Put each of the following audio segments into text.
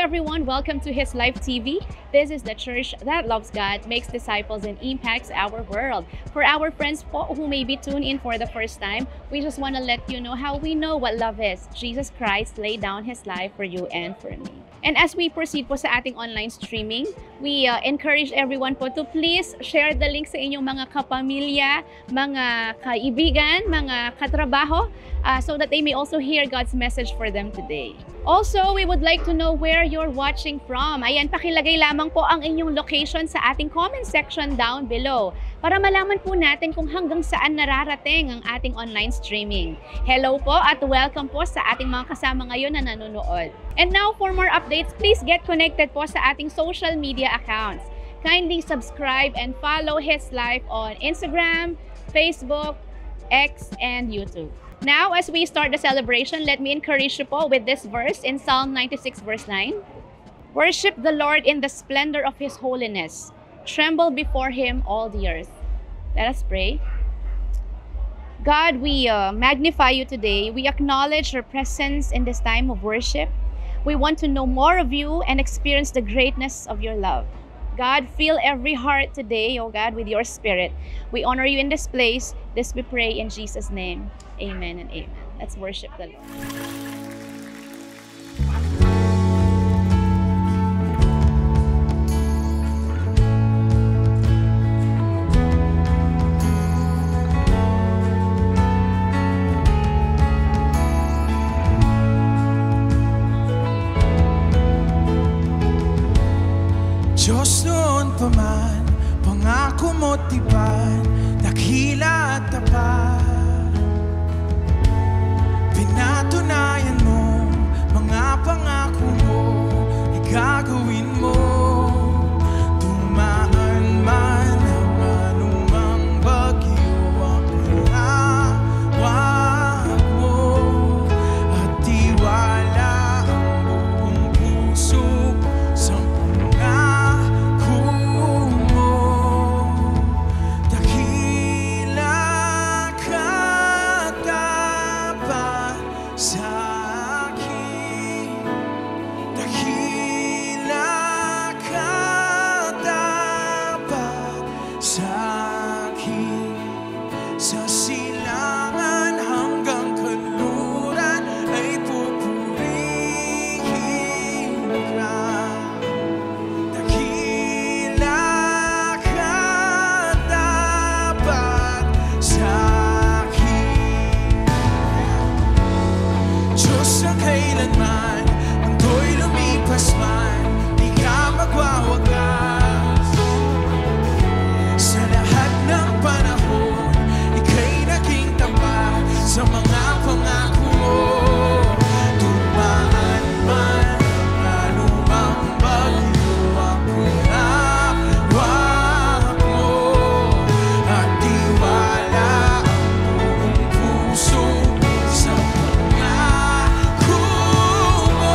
everyone, welcome to His Life TV. This is the church that loves God, makes disciples, and impacts our world. For our friends po who may be tuned in for the first time, we just want to let you know how we know what love is. Jesus Christ laid down His life for you and for me. And as we proceed po sa ating online streaming, we encourage everyone po to please share the link sa inyong mga kapamilya, mga kaibigan, mga katrabaho, so that they may also hear God's message for them today. Also, we would like to know where you're watching from. Ayan, pakilagay lamang po ang inyong location sa ating comment section down below para malaman po natin kung hanggang saan nararating ang ating online streaming. Hello po at welcome po sa ating mga kasama ngayon na nanonood. And now, for more updates, please get connected po sa ating social media accounts. Kindly subscribe and follow His Life on Instagram, Facebook, X, and YouTube. Now, as we start the celebration, let me encourage you po with this verse in Psalm 96 verse 9. Worship the Lord in the splendor of His holiness. Tremble before Him all the earth. Let us pray. God, we magnify you today. We acknowledge your presence in this time of worship. We want to know more of you and experience the greatness of your love. God, fill every heart today, oh God, with your spirit. We honor you in this place. This we pray in Jesus' name. Amen and amen. Let's worship the Lord. Diyos noon pa man, pangako mo't tipan, dakila at tapat. Pinatunayan mo, mga pangako mo, igagawin mo. Dumaan man ang anumang bagyo, ang hawak mo, at tiwala ang buong puso sa Puso sa pangako mo.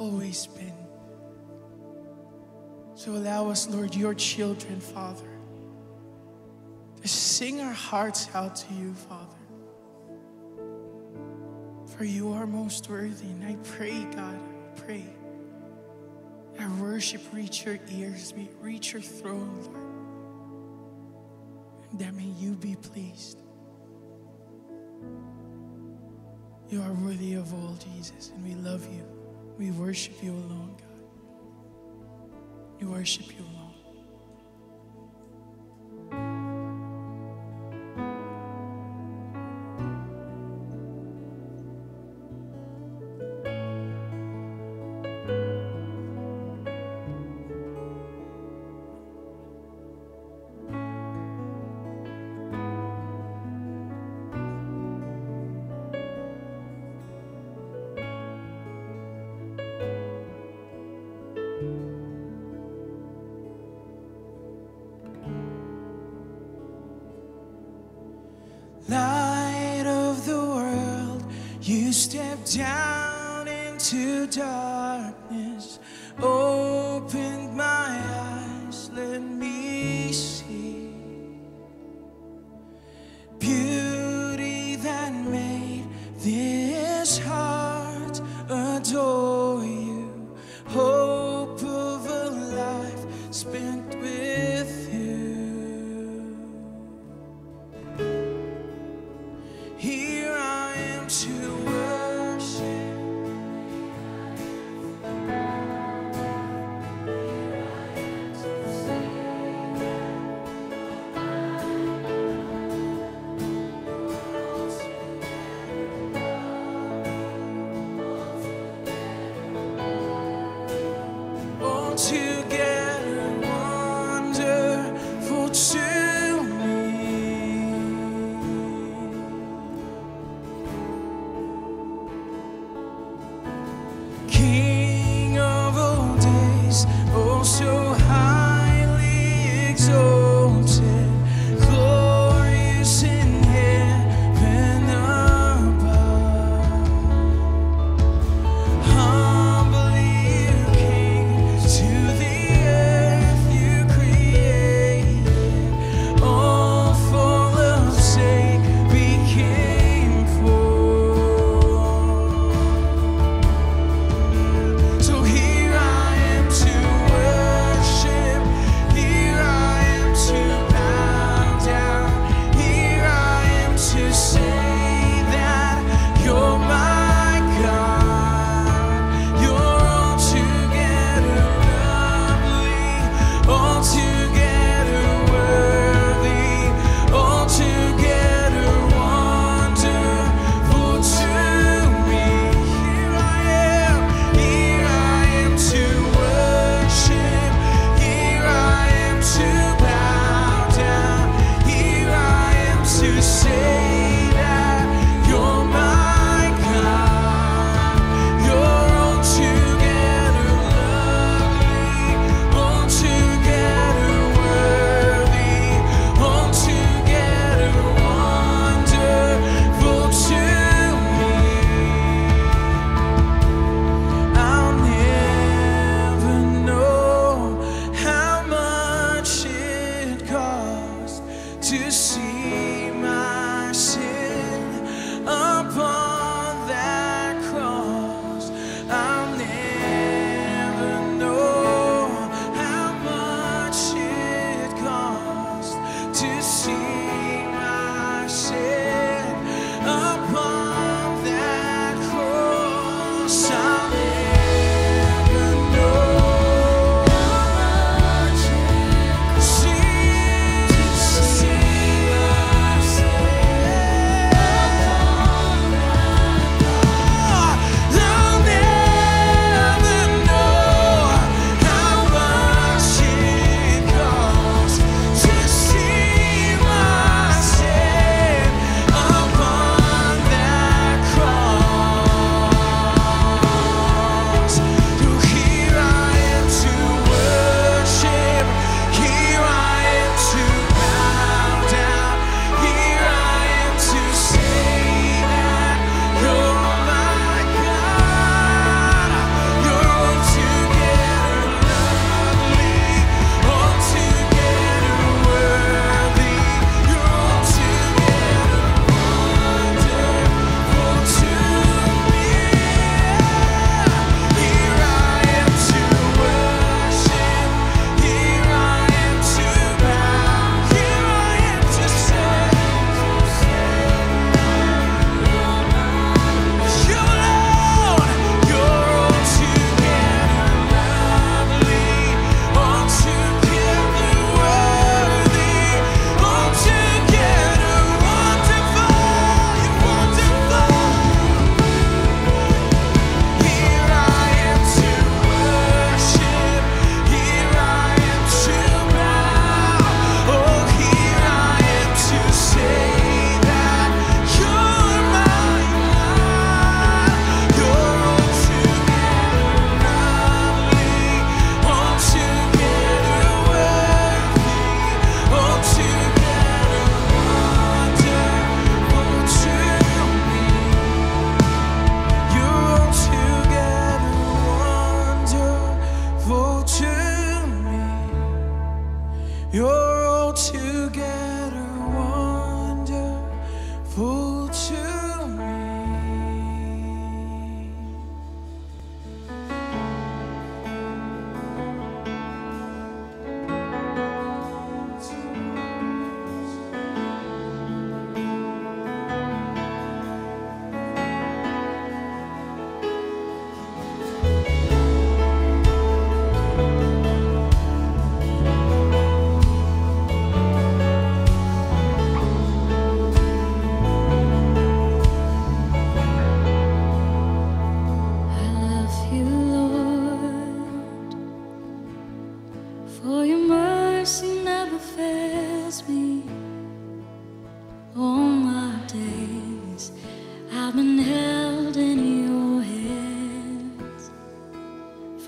always been. So allow us, Lord, your children, Father, to sing our hearts out to you, Father. For you are most worthy. And I pray, God, I pray our worship reach your ears, reach your throne, Lord. And that may you be pleased. You are worthy of all, Jesus, and we love you. We worship you alone, God. We worship you alone. Light of the world, you step down into darkness, opened my eyes, let me see beauty that made this heart adore you, hope of a life spent with you. Here I am to worship. Altogether wonderful to me. King of all days, oh so highly exalted, glorious in heaven above. Humbly you came to the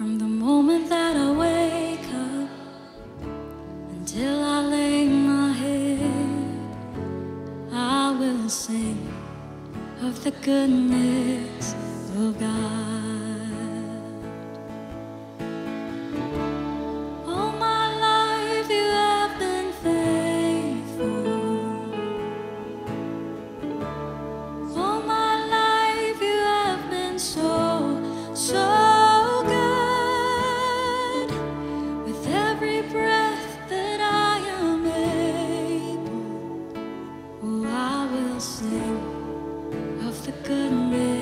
From the moment that I wake up until I lay my head, I will sing of the goodness of God. All my life you have been faithful. All my life you have been so good. With every breath that I am able, oh, I will sing of the goodness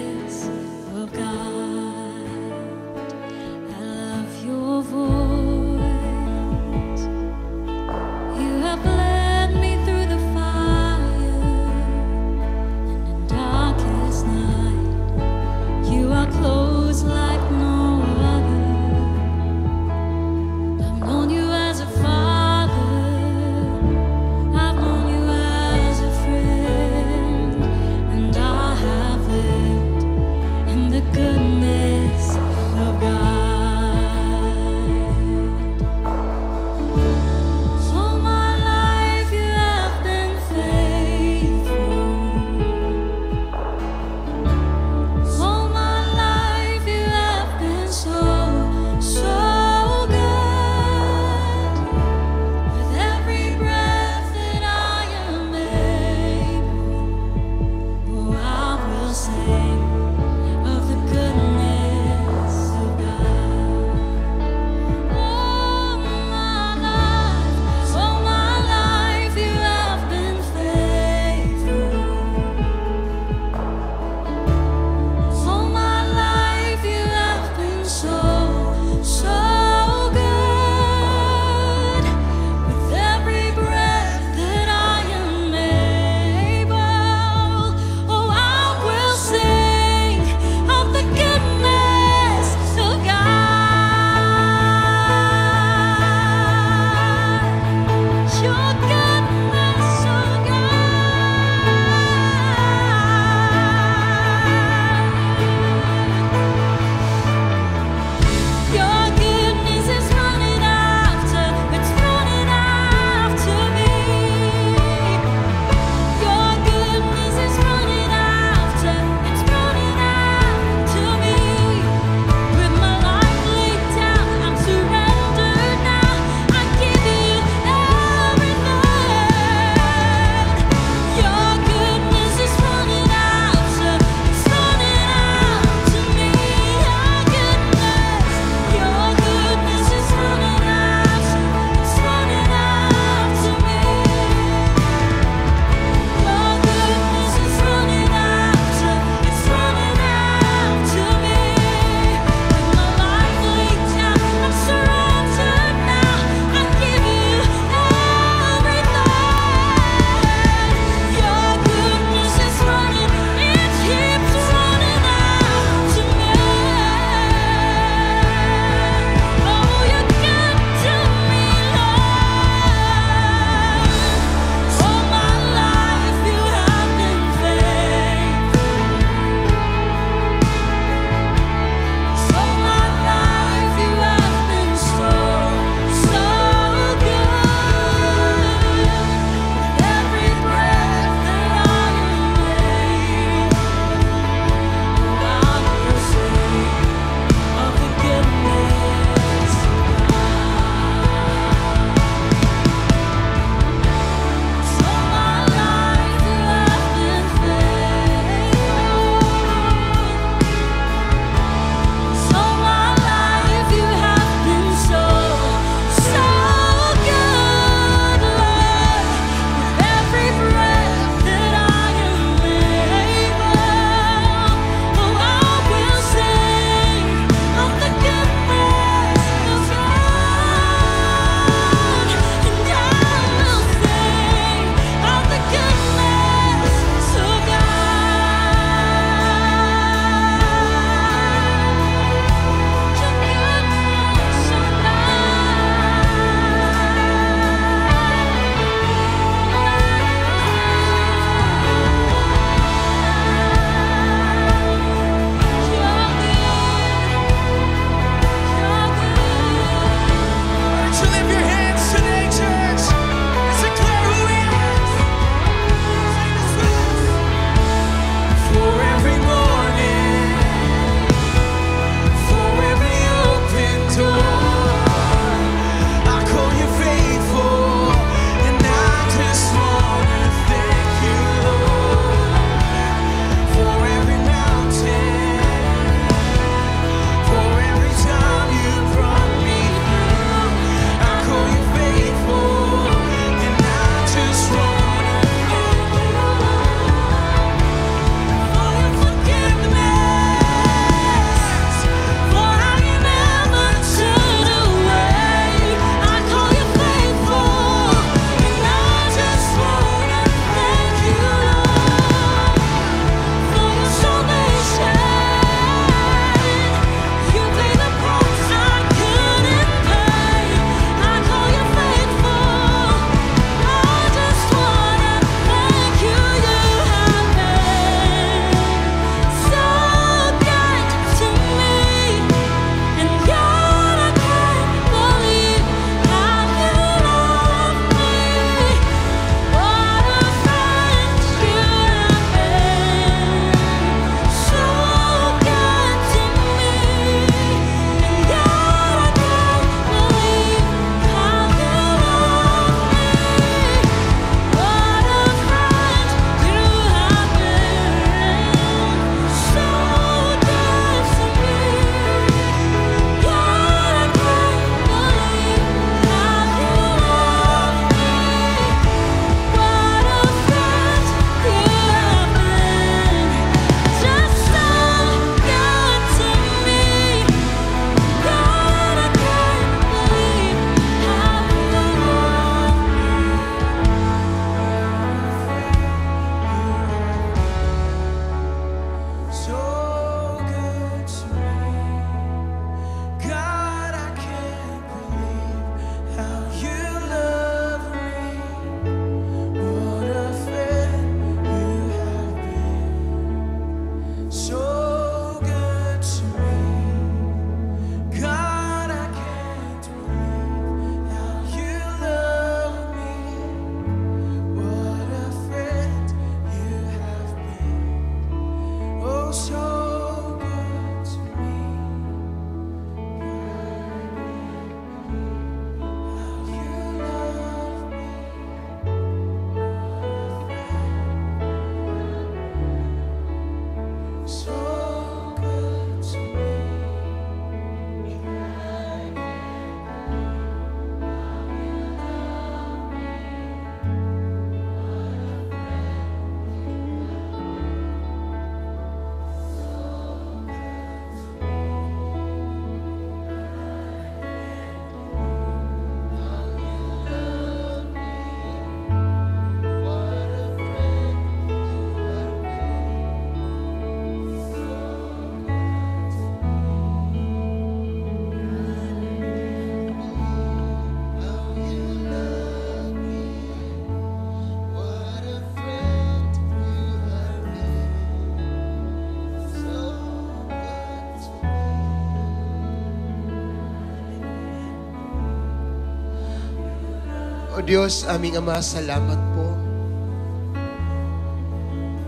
O Diyos, aming Ama, salamat po.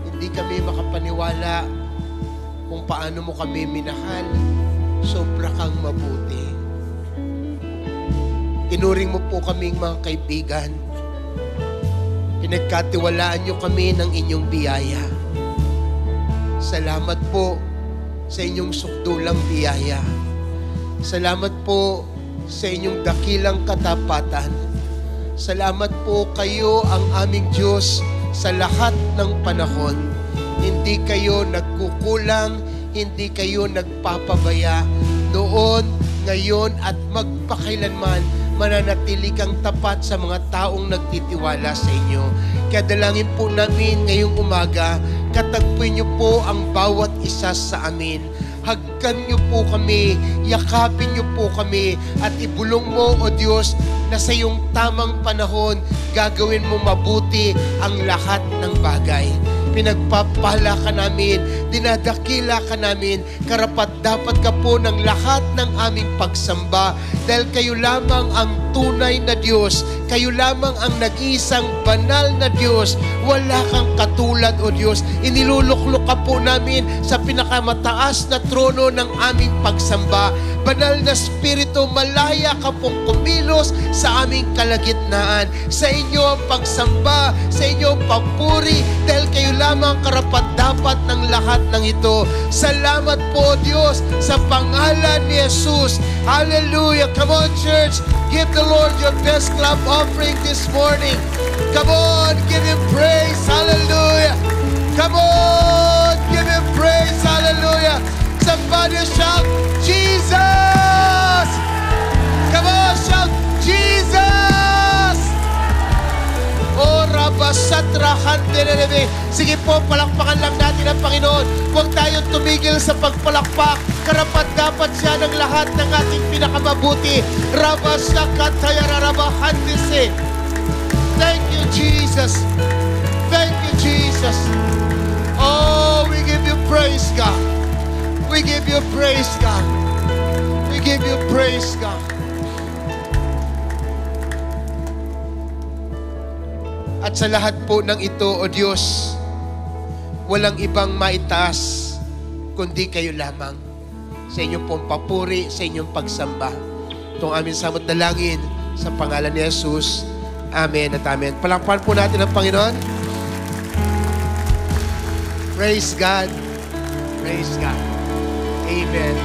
Hindi kami makapaniwala kung paano mo kami minahal. Sobra kang mabuti. Tinuring mo po kaming mga kaibigan. Pinagkatiwalaan niyo kami ng inyong biyaya. Salamat po sa inyong sukdulang biyaya. Salamat po sa inyong dakilang katapatan. Salamat po, kayo ang aming Diyos sa lahat ng panahon. Hindi kayo nagkukulang, hindi kayo nagpapabaya. Noon, ngayon at magpakailanman, mananatili kang tapat sa mga taong nagtitiwala sa inyo. Kaya dalangin po namin ngayong umaga, katagpuin niyo po ang bawat isa sa amin. Hagkan niyo po kami, yakapin niyo po kami, at ibulong mo, O Diyos, na sa iyong tamang panahon, gagawin mo mabuti ang lahat ng bagay. Pinagpapala ka namin, dinadakila ka namin, karapat-dapat ka po ng lahat ng aming pagsamba, dahil kayo lamang ang tunay na Diyos, kayo lamang ang nag-iisang banal na Diyos. Wala kang katulad, O Diyos. Iniluluklok ka po namin sa pinakamataas na trono ng aming pagsamba. Banal na Espiritu, malaya ka pong kumilos sa aming kalagitnaan. Sa inyo ang pagsamba, sa inyo ang papuri, dahil kayo lamang karapat-dapat ng lahat ng ito. Salamat po, Diyos, sa pangalan ni Jesus. Hallelujah! Come on, church! Give the Lord your best clap offering this morning. Come on, give Him praise. Hallelujah! Come on, give Him praise. Hallelujah! Somebody shout, Jesus! Come on, shout, Jesus! Oh, Rabasatrahan Derebe. Sige po, palakpakan lang natin ang Panginoon. Huwag tayong tumigil sa pagpalakpak. Karapat-dapat siya ng lahat ng ating pinakamabuti. Rabasakatayararabahandise. Thank you, Jesus. Thank you, Jesus. Oh, we give you praise, God. We give you praise, God. We give you praise, God. At sa lahat po ng ito, O Diyos, walang ibang maitaas kundi kayo lamang. Sa inyong pong papuri, sa inyong pagsamba. Itong aming samot na langin sa pangalan ni Jesus. Amen at amen. Palakpakan po natin ang Panginoon. Praise God. Praise God. Amen.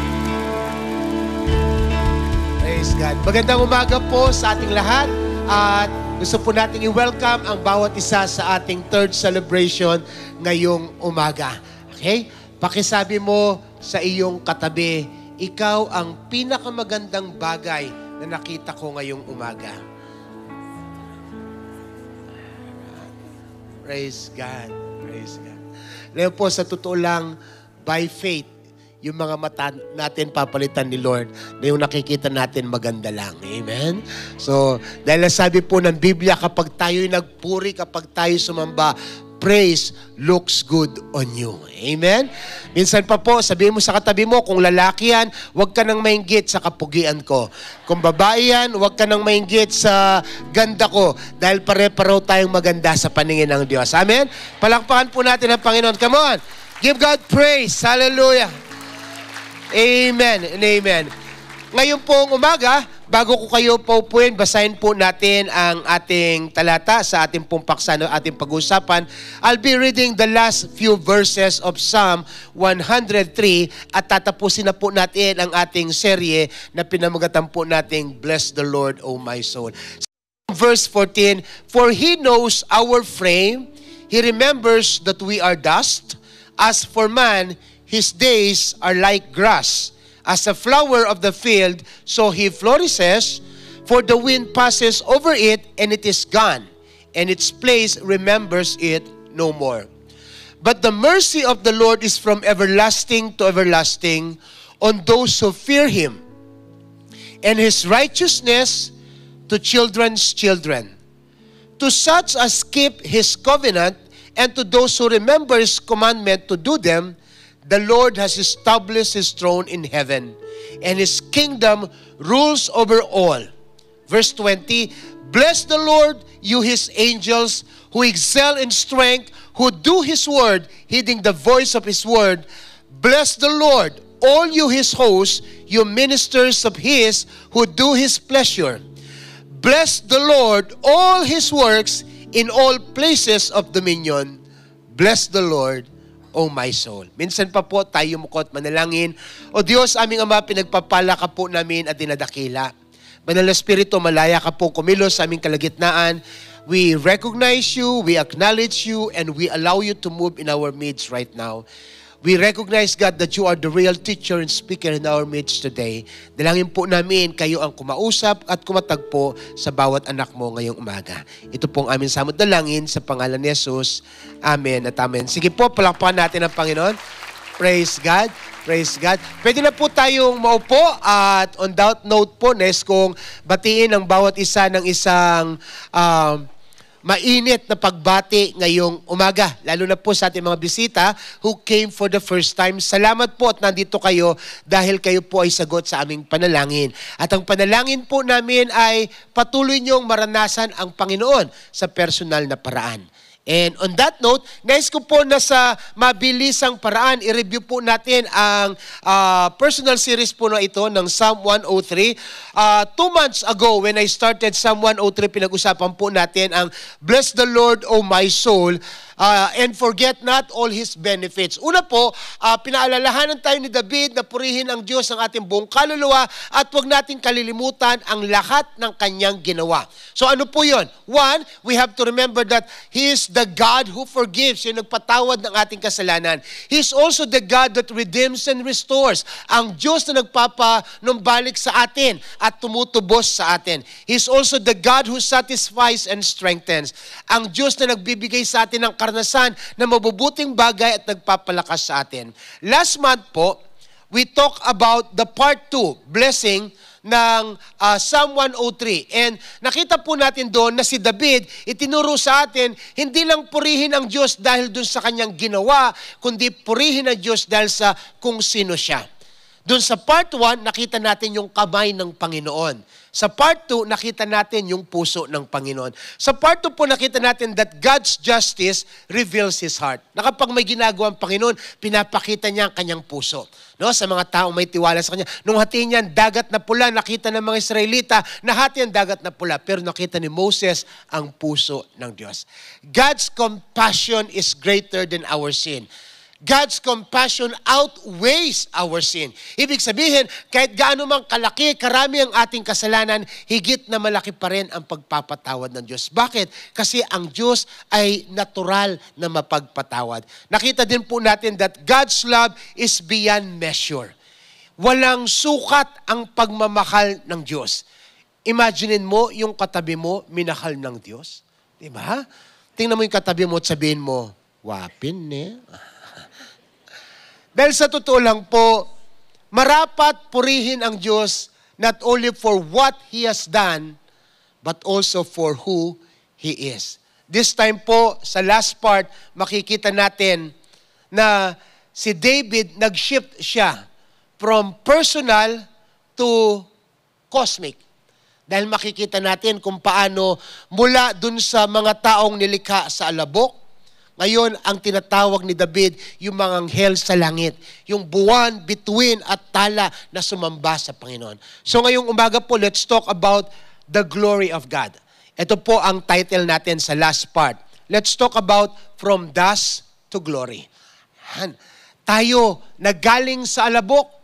Praise God. Magandang umaga po sa ating lahat. At gusto po natin i-welcome ang bawat isa sa ating third celebration ngayong umaga. Okay? Pakisabi mo sa iyong katabi, ikaw ang pinakamagandang bagay na nakita ko ngayong umaga. Praise God. Praise God. Ngayon po, sa totoo lang, by faith, yung mga mata natin papalitan ni Lord na yung nakikita natin maganda lang. Amen? So, dahil sabi po ng Biblia, kapag tayo'y nagpuri, kapag tayo sumamba, praise looks good on you. Amen? Minsan pa po, sabihin mo sa katabi mo, kung lalaki yan, huwag ka nang mainggit sa kapugian ko. Kung babae yan, huwag ka nang mainggit sa ganda ko, dahil pare-pareho tayong maganda sa paningin ng Diyos. Amen? Palakpakan po natin ang Panginoon. Come on! Give God praise. Hallelujah! Amen and amen. Ngayon pong umaga, bago ko kayo paupuin, basahin po natin ang ating talata sa ating pong paksa na ating pag-usapan. I'll be reading the last few verses of Psalm 103 at tatapusin na po natin ang ating serye na pinamagatan po nating Bless the Lord, O my soul. Verse 14, for He knows our frame, He remembers that we are dust. As for man, his days are like grass. As a flower of the field, so he flourishes, for the wind passes over it, and it is gone, and its place remembers it no more. But the mercy of the Lord is from everlasting to everlasting on those who fear Him, and His righteousness to children's children. To such as keep His covenant, and to those who remember His commandment to do them, the Lord has established His throne in heaven, and His kingdom rules over all. Verse 20, bless the Lord, you His angels, who excel in strength, who do His word, heeding the voice of His word. Bless the Lord, all you His hosts, you ministers of His, who do His pleasure. Bless the Lord, all His works, in all places of dominion. Bless the Lord, O my soul. Minsan pa po tayo mukot manalangin. O Diyos, aming Ama, pinagpapala ka po namin at dinadakila. Banal na Espiritu, malaya ka po kumilos sa aming kalagitnaan. We recognize you, we acknowledge you, and we allow you to move in our midst right now. We recognize, God, that you are the real teacher and speaker in our midst today. Dalangin po namin kayo ang kumausap at kumatagpo sa bawat anak mo ngayong umaga. Ito pong aming samot dalangin sa pangalan ni Jesus. Amen at amen. Sige po, palakpakan natin ang Panginoon. Praise God. Praise God. Pwede na po tayong maupo at on that note po, nais kong batiin ang bawat isa ng isang mainit na pagbati ngayong umaga. Lalo na po sa ating mga bisita who came for the first time. Salamat po at nandito kayo dahil kayo po ay sagot sa aming panalangin. At ang panalangin po namin ay patuloy niyong maranasan ang Panginoon sa personal na paraan. And on that note, nais ko po na sa mabilisang paraan, i-review po natin ang personal series po na ito ng Psalm 103. 2 months ago, when I started Psalm 103, pinag-usapan po natin ang Bless the Lord, O my soul, and forget not all His benefits. Una po, pinaalalahanan tayo ni David na purihin ang Diyos ng ating buong kaluluwa at huwag natin kalilimutan ang lahat ng kanyang ginawa. So ano po yun? One, we have to remember that He is the God who forgives, yung nagpatawad ng ating kasalanan. He is also the God that redeems and restores. Ang Diyos na nagpapanumbalik sa atin at tumutubos sa atin. He is also the God who satisfies and strengthens. Ang Diyos na nagbibigay sa atin ng karanasan na mabubuting bagay at nagpapalakas sa atin. Last month po, we talk about the part 2, blessing, ng Psalm 103. And nakita po natin doon na si David, itinuro sa atin, hindi lang purihin ang Diyos dahil doon sa kanyang ginawa, kundi purihin ang Diyos dahil sa kung sino siya. Doon sa part 1, nakita natin yung kamay ng Panginoon. Sa part 2, nakita natin yung puso ng Panginoon. Sa part 2 po, nakita natin that God's justice reveals His heart. Na kapag may ginagawa ang Panginoon, pinapakita niya ang kanyang puso. No? Sa mga taong may tiwala sa Kanya. Nung hati niya dagat na pula, nakita ng mga Israelita, nahati ang dagat na pula. Pero nakita ni Moses ang puso ng Diyos. God's compassion is greater than our sin. God's compassion outweighs our sin. Ibig sabihin, kahit gaano mang kalaki, karami ang ating kasalanan, higit na malaki pa rin ang pagpapatawad ng Diyos. Bakit? Kasi ang Diyos ay natural na mapagpatawad. Nakita din po natin that God's love is beyond measure. Walang sukat ang pagmamahal ng Diyos. Imaginein mo yung katabi mo, minahal ng Diyos. Diba? Tingnan mo yung katabi mo at sabihin mo, wapin eh. Dahil sa totoo lang po, marapat purihin ang Diyos not only for what He has done, but also for who He is. This time po, sa last part, makikita natin na si David, nag-shift siya from personal to cosmic. Dahil makikita natin kung paano mula dun sa mga taong nilikha sa alabok, ngayon, ang tinatawag ni David, yung mga anghel sa langit, yung buwan, bituin at tala na sumamba sa Panginoon. So ngayong umaga po, let's talk about the glory of God. Ito po ang title natin sa last part. Let's talk about from dust to glory. Tayo, nagaling sa alabok,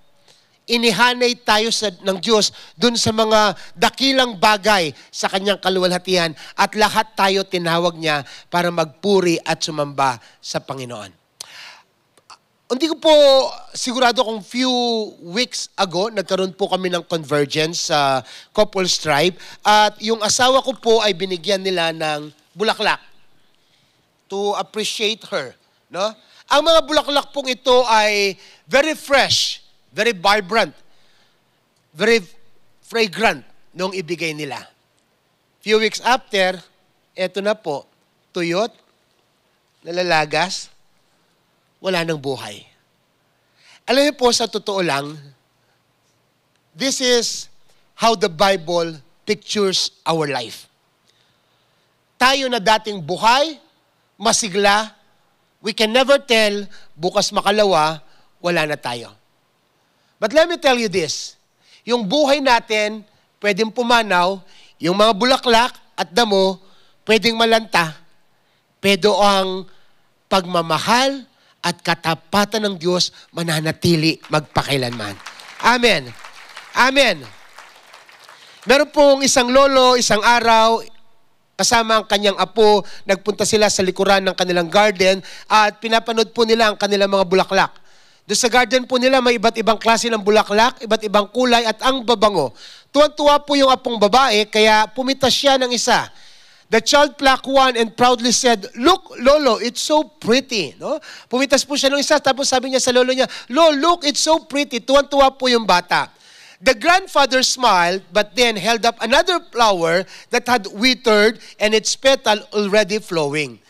inihanay tayo ng Diyos dun sa mga dakilang bagay sa kanyang kaluwalhatian at lahat tayo tinawag niya para magpuri at sumamba sa Panginoon. Hindi ko po sigurado kung few weeks ago, nagkaroon po kami ng convergence sa Couples Tribe at yung asawa ko po ay binigyan nila ng bulaklak to appreciate her. No? Ang mga bulaklak pong ito ay very fresh, very vibrant, very fragrant nung ibigay nila. Few weeks after, eto na po, tuyot, nalalagas, wala nang buhay. Alam niyo po, sa totoo lang, this is how the Bible pictures our life. Tayo na dating buhay, masigla, we can never tell, bukas makalawa, wala na tayo. But let me tell you this, yung buhay natin, pwedeng pumanaw, yung mga bulaklak at damo, pwedeng malanta, pero ang pagmamahal at katapatan ng Diyos mananatili magpakailanman. Amen. Amen. Meron pong isang lolo, isang araw, kasama ang kanyang apo, nagpunta sila sa likuran ng kanilang garden at pinapanood po nila ang kanilang mga bulaklak. Doon sa garden po nila may iba't ibang klase ng bulaklak, iba't ibang kulay at ang babango. Tuwan-tuwa po yung apong babae kaya pumitas siya ng isa. The child plucked one and proudly said, "Look, Lolo, it's so pretty." No? Pumitas po siya ng isa, tapos sabi niya sa lolo niya, "Lolo, look, it's so pretty." Tuwan-tuwa po yung bata. The grandfather smiled, but then held up another flower that had withered and its petal already flowing.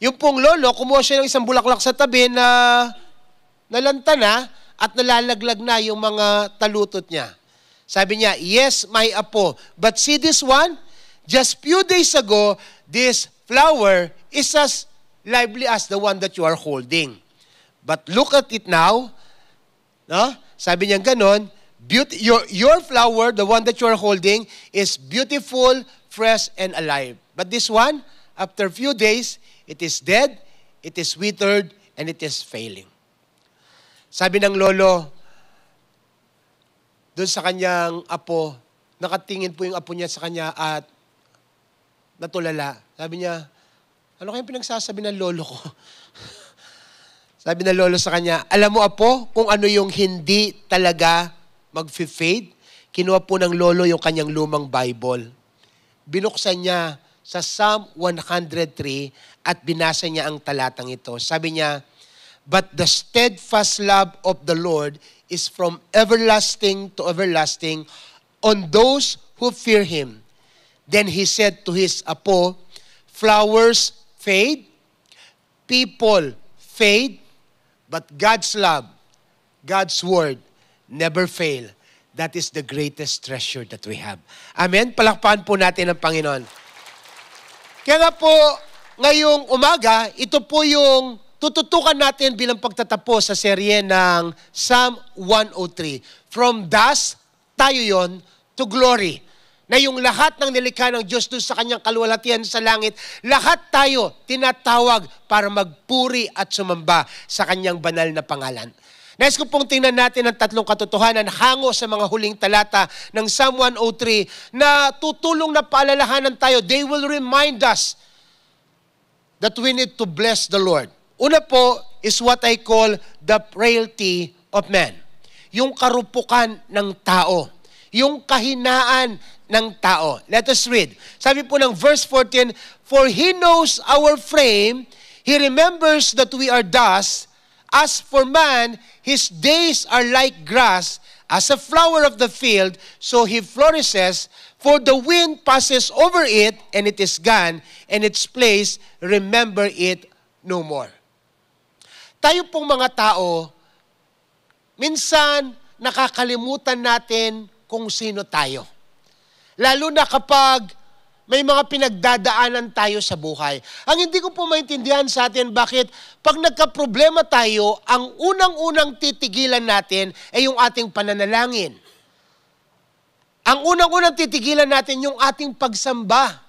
Yung pong lolo, kumuha siya ng isang bulaklak sa tabi na nalanta na at nalalaglag na yung mga talutot niya. Sabi niya, "Yes, my apo, but see this one? Just few days ago, this flower is as lively as the one that you are holding. But look at it now." No? Sabi niya ganon, your flower, the one that you are holding, is beautiful, fresh, and alive. But this one, after few days, it is dead, it is withered, and it is failing. Sabi ng lolo, doon sa kanyang apo, nakatingin po yung apo niya sa kanya at natulala. Sabi niya, "Ano kayong pinagsasabi ng lolo ko?" Sabi ng lolo sa kanya, "Alam mo apo, kung ano yung hindi talaga mag-fade?" Kinuha po ng lolo yung kanyang lumang Bible. Binuksan niya sa Psalm 103 at binasa niya ang talatang ito. Sabi niya, "But the steadfast love of the Lord is from everlasting to everlasting on those who fear Him." Then he said to his apo, "Flowers fade, people fade, but God's love, God's word, never fail. That is the greatest treasure that we have." Amen? Palakpakan po natin ang Panginoon. Kaya nga po, ngayong umaga, ito po yung tututukan natin bilang pagtatapos sa serye ng Psalm 103. From dust, tayo yon, to glory. Na yung lahat ng nilikha ng Diyos doon sa kanyang kaluwalhatian sa langit, lahat tayo tinatawag para magpuri at sumamba sa kanyang banal na pangalan. Nais ko pong tingnan natin ang tatlong katotohanan hango sa mga huling talata ng Psalm 103 na tutulong na paalalahanan tayo. They will remind us that we need to bless the Lord. Una po is what I call the frailty of man. Yung karupukan ng tao. Yung kahinaan ng tao. Let us read. Sabi po ng verse 14, "For He knows our frame, He remembers that we are dust. As for man, his days are like grass, as a flower of the field, so he flourishes, for the wind passes over it, and it is gone, and its place, remember it no more." Tayo pong mga tao, minsan nakakalimutan natin kung sino tayo. Lalo na kapag may mga pinagdadaanan tayo sa buhay. Ang hindi ko po maintindihan sa atin, bakit pag nagka-problema tayo, ang unang-unang titigilan natin ay yung ating pananalangin. Ang unang-unang titigilan natin yung ating pagsamba.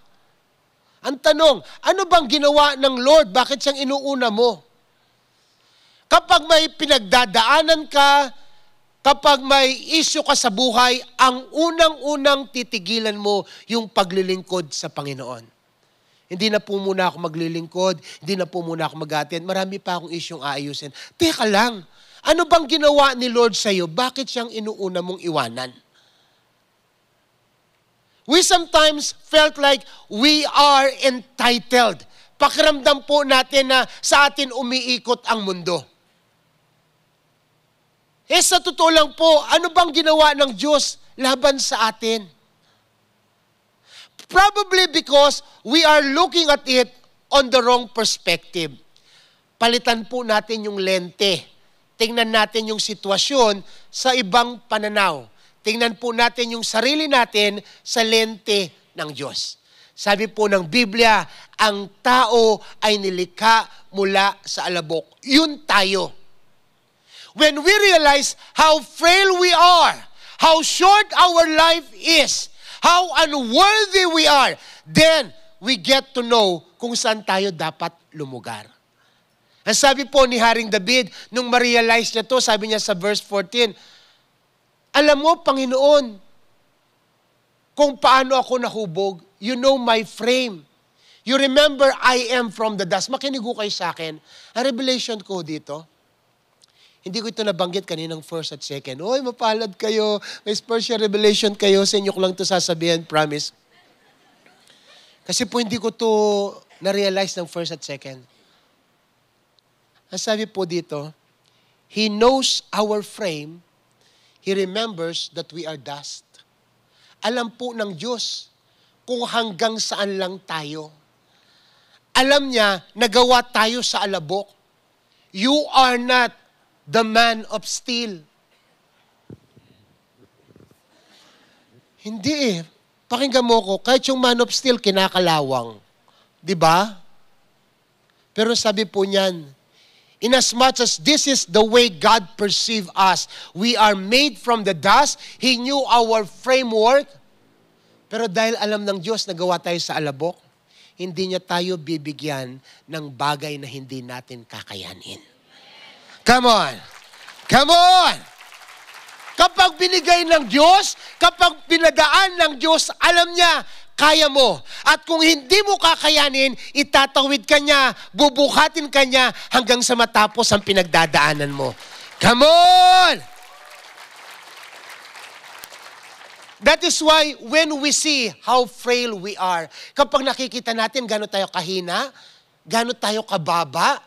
Ang tanong, ano bang ginawa ng Lord? Bakit siyang inuuna mo? Kapag may pinagdadaanan ka, kapag may issue ka sa buhay, ang unang-unang titigilan mo yung paglilingkod sa Panginoon. Hindi na po muna ako maglilingkod, hindi na po muna ako mag-attend, marami pa akong isyong aayusin. Teka lang, ano bang ginawa ni Lord sa'yo? Bakit siyang inuuna mong iwanan? We sometimes felt like we are entitled. Pakiramdam po natin na sa atin umiikot ang mundo. Sa totoo lang po, ano bang ginawa ng Diyos laban sa atin? Probably because we are looking at it on the wrong perspective. Palitan po natin yung lente. Tingnan natin yung sitwasyon sa ibang pananaw. tingnan po natin yung sarili natin sa lente ng Diyos. Sabi po ng Biblia, ang tao ay nilikha mula sa alabok. Yun tayo. When we realize how frail we are, how short our life is, how unworthy we are, then we get to know kung saan tayo dapat lumugar. Ang sabi po ni Haring David, nung ma-realize niya to, sabi niya sa verse 14, alam mo, Panginoon, kung paano ako nahubog, you know my frame. You remember I am from the dust. Makinig ko kayo sa akin. Ang revelation ko dito, hindi ko ito nabanggit kaninang first at second. Oy, mapalad kayo. May special revelation kayo. Sa inyo ko lang ito sasabihin, promise. Kasi po hindi ko ito na-realize ng first at second. Ang sabi po dito, He knows our frame. He remembers that we are dust. Alam po ng Diyos kung hanggang saan lang tayo. Alam niya, nagawa tayo sa alabok. You are not the man of steel. Hindi eh. Pakinggan mo ko, kahit yung man of steel, kinakalawang. Diba? Pero sabi po niyan, inasmuch as this is the way God perceive us, we are made from the dust. He knew our framework. Pero dahil alam ng Diyos na gawa tayo sa alabok, hindi niya tayo bibigyan ng bagay na hindi natin kakayanin. Come on! Come on! Kapag binigay ng Diyos, kapag pinadaan ng Diyos, alam niya, kaya mo. At kung hindi mo kakayanin, itatawid ka niya, bubuhatin ka niya hanggang sa matapos ang pinagdadaanan mo. Come on! That is why when we see how frail we are, kapag nakikita natin gaano tayo kahina, gaano tayo kababa,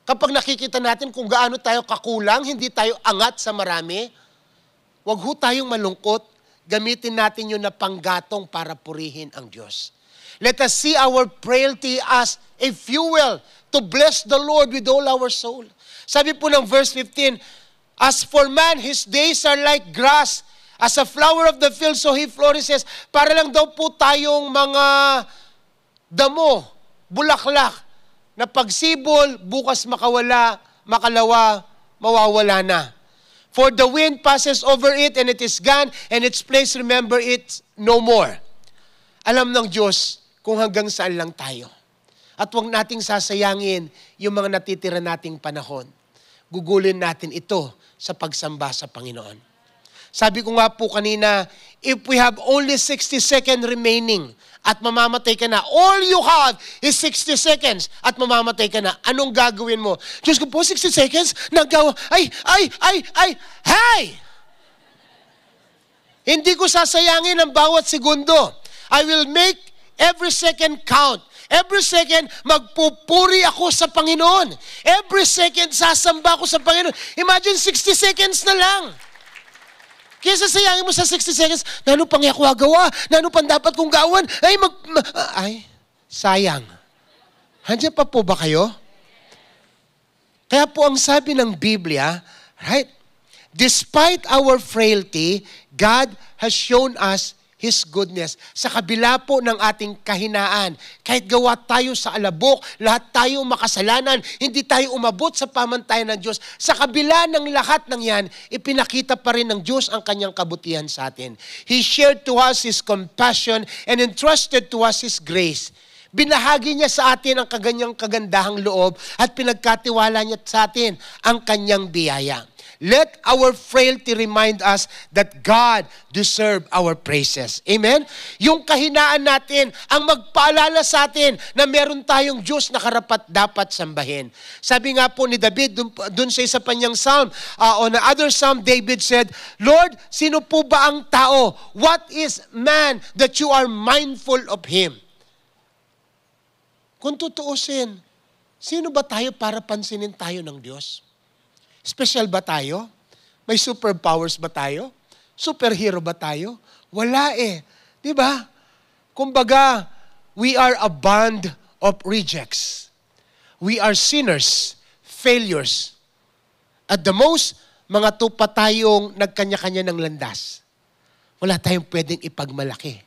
kapag nakikita natin kung gaano tayo kakulang, hindi tayo angat sa marami, wag ho tayong malungkot. Gamitin natin yun na panggatong para purihin ang Diyos. Let us see our frailty as a fuel to bless the Lord with all our soul. Sabi po ng verse 15, as for man, his days are like grass, as a flower of the field, so he flourishes. Para lang daw po tayong mga damo, bulaklak, na pagsibol, bukas makalawa, mawawala na. For the wind passes over it and it is gone, and its place, remember it no more. Alam ng Diyos kung hanggang saan lang tayo. At huwag nating sasayangin yung mga natitira nating panahon. Gugulin natin ito sa pagsamba sa Panginoon. Sabi ko nga po kanina, if we have only 60 seconds remaining at mamamatay ka na, all you have is 60 seconds at mamamatay ka na, anong gagawin mo? Diyos ko po, 60 seconds? Hey! Hindi ko sasayangin ang bawat segundo. I will make every second count. Every second, magpupuri ako sa Panginoon. Every second, sasamba ako sa Panginoon. Imagine, 60 seconds na lang. Kaya sasayangin mo sa 60 seconds, nano pang ako agawa, nano pang dapat kong gawan, sayang. Handiyan pa po ba kayo? Kaya po ang sabi ng Biblia, right? Despite our frailty, God has shown us His goodness. Sa kabila po ng ating kahinaan, kahit gawa tayo sa alabok, lahat tayo makasalanan, hindi tayo umabot sa pamantayan ng Diyos. Sa kabila ng lahat ng yan, ipinakita pa rin ng Diyos ang kanyang kabutihan sa atin. He shared to us His compassion and entrusted to us His grace. Binahagi niya sa atin ang kaganyang kagandahang loob at pinagkatiwala niya sa atin ang kanyang biyaya. Let our frailty remind us that God deserves our praises. Amen? Yung kahinaan natin, ang magpaalala sa atin na meron tayong Diyos na karapat dapat sambahin. Sabi nga po ni David, dun sa isa pa niyang psalm, on another psalm, David said, Lord, sino po ba ang tao? What is man that you are mindful of him? Kung tutuusin, sino ba tayo para pansinin tayo ng Diyos? Special ba tayo? May superpowers ba tayo? Superhero ba tayo? Wala eh. Di ba? Kumbaga, we are a band of rejects. We are sinners, failures. At the most, mga tupa tayong nagkanya-kanya ng landas. wala tayong pwedeng ipagmalaki.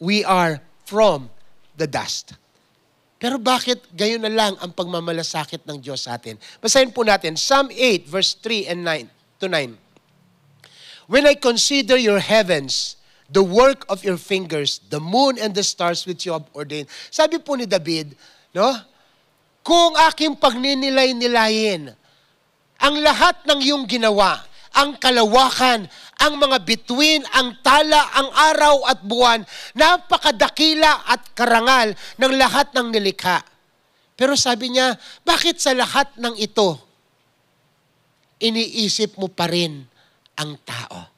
We are from the dust. Pero bakit gayon na lang ang pagmamalasakit ng Diyos sa atin? Basahin po natin, Psalm 8, verse 3 and 9. When I consider your heavens, the work of your fingers, the moon and the stars which you have ordained. Sabi po ni David, no? Kung aking pagninilay-nilayin, ang lahat ng iyong ginawa, ang kalawakan, ang mga bituin, ang tala, ang araw at buwan, napakadakila at karangal ng lahat ng nilikha. Pero sabi niya, bakit sa lahat ng ito, iniisip mo pa rin ang tao?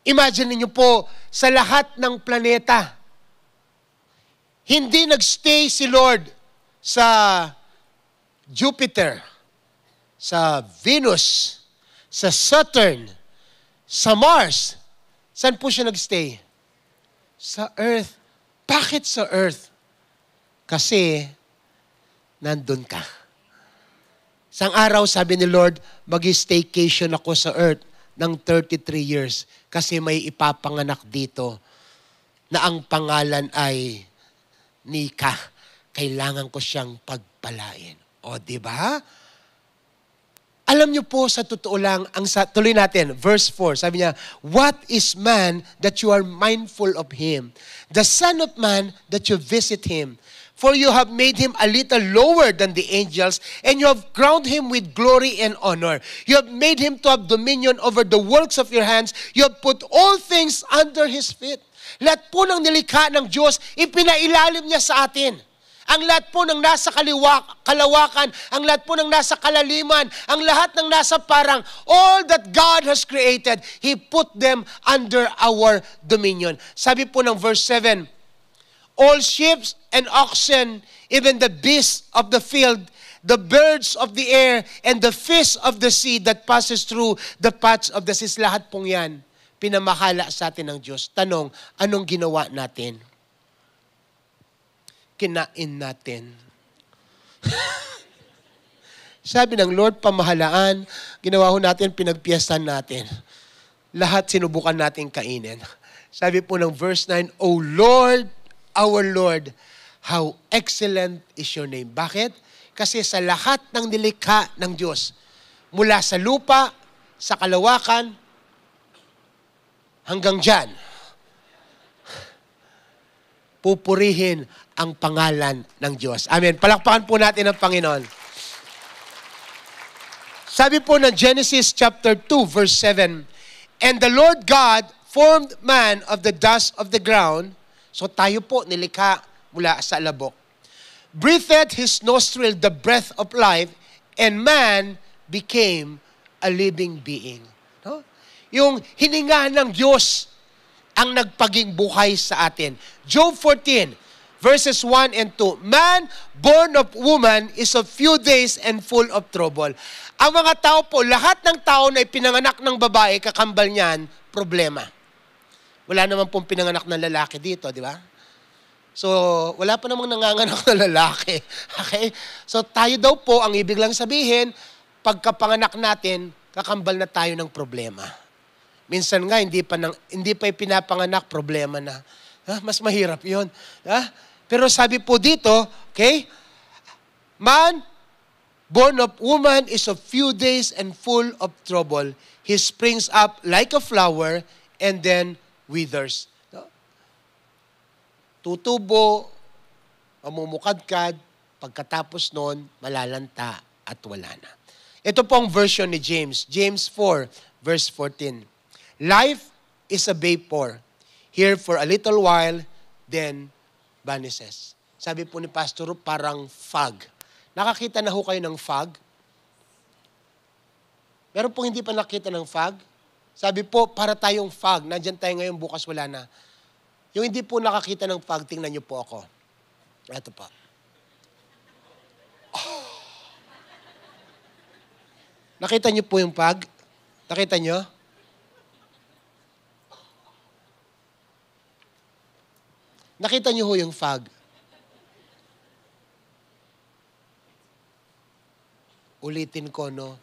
Imagine niyo po, sa lahat ng planeta, hindi nagstay si Lord sa Jupiter, sa Venus, sa Saturn, sa Mars. Saan po siya nagstay? Sa Earth. Bakit sa Earth? Kasi nandun ka. Isang araw, sabi ni Lord, mag-staycation ako sa Earth ng 33 years kasi may ipapanganak dito na ang pangalan ay Nika. Kailangan ko siyang pagpalain. O, di ba? Alam niyo po, sa totoo lang, tuloy natin, verse 4, sabi niya, what is man that you are mindful of him? The son of man that you visit him. For you have made him a little lower than the angels, and you have crowned him with glory and honor. You have made him to have dominion over the works of your hands. You have put all things under his feet. Lahat po ng nilikha ng Diyos, ipinailalim niya sa atin. Ang lahat po ng nasa kalawakan, ang lahat po ng nasa kalaliman, ang lahat ng nasa parang, all that God has created, He put them under our dominion. Sabi po ng verse 7, all ships and oxen, even the beasts of the field, the birds of the air, and the fish of the sea that passes through the paths of the seas, lahat pong yan, pinamahala sa atin ng Diyos. Tanong, anong ginawa natin? Kinain natin. Sabi ng Lord, pamahalaan, ginawa ho natin, pinagpiyasan natin. Lahat sinubukan natin kainin. Sabi po ng verse 9, O Lord, our Lord, how excellent is your name. Bakit? Kasi sa lahat ng nilikha ng Diyos, mula sa lupa, sa kalawakan, hanggang dyan, pupurihin ang pangalan ng Diyos. Amen. Palakpakan po natin ang Panginoon. Sabi po ng Genesis chapter 2, verse 7, and the Lord God formed man of the dust of the ground. So tayo po nilikha mula sa alabok. Breathed his nostril the breath of life, and man became a living being. No? Yung hininga ng Diyos ang nagpaging buhay sa atin. Job 14, verses 1 and 2. Man born of woman is of few days and full of trouble. Ang mga tao po, lahat ng tao na ipinanganak ng babae, kakambal niyan, problema. Wala naman pong pinanganak ng lalaki dito, di ba? So, wala pa namang nanganganak ng lalaki. Okay? So, tayo daw po, ang ibig lang sabihin, pagkapanganak natin, kakambal na tayo ng problema. Minsan nga, hindi pa pinapanganak, problema na. Mas mahirap yun. Pero sabi po dito, okay, man born of woman is of few days and full of trouble. He springs up like a flower and then withers. Tutubo, mamumukadkad, pagkatapos nun, malalanta at wala na. Ito pong version ni James. James 4, verse 14. Life is a vapor, here for a little while, then vanishes. Sabi po ni Pastor, parang fog. Nakakita na ho kayo ng fog? Meron pong hindi pa nakita ng fog? Sabi po, para tayong fog. Nandyan tayo ngayon, bukas wala na. Yung hindi po nakakita ng fog, tingnan niyo po ako. Ito pa. Oh. Nakita niyo po yung fog? Nakita niyo? Nakita niyo ho yung fog? Ulitin ko, no?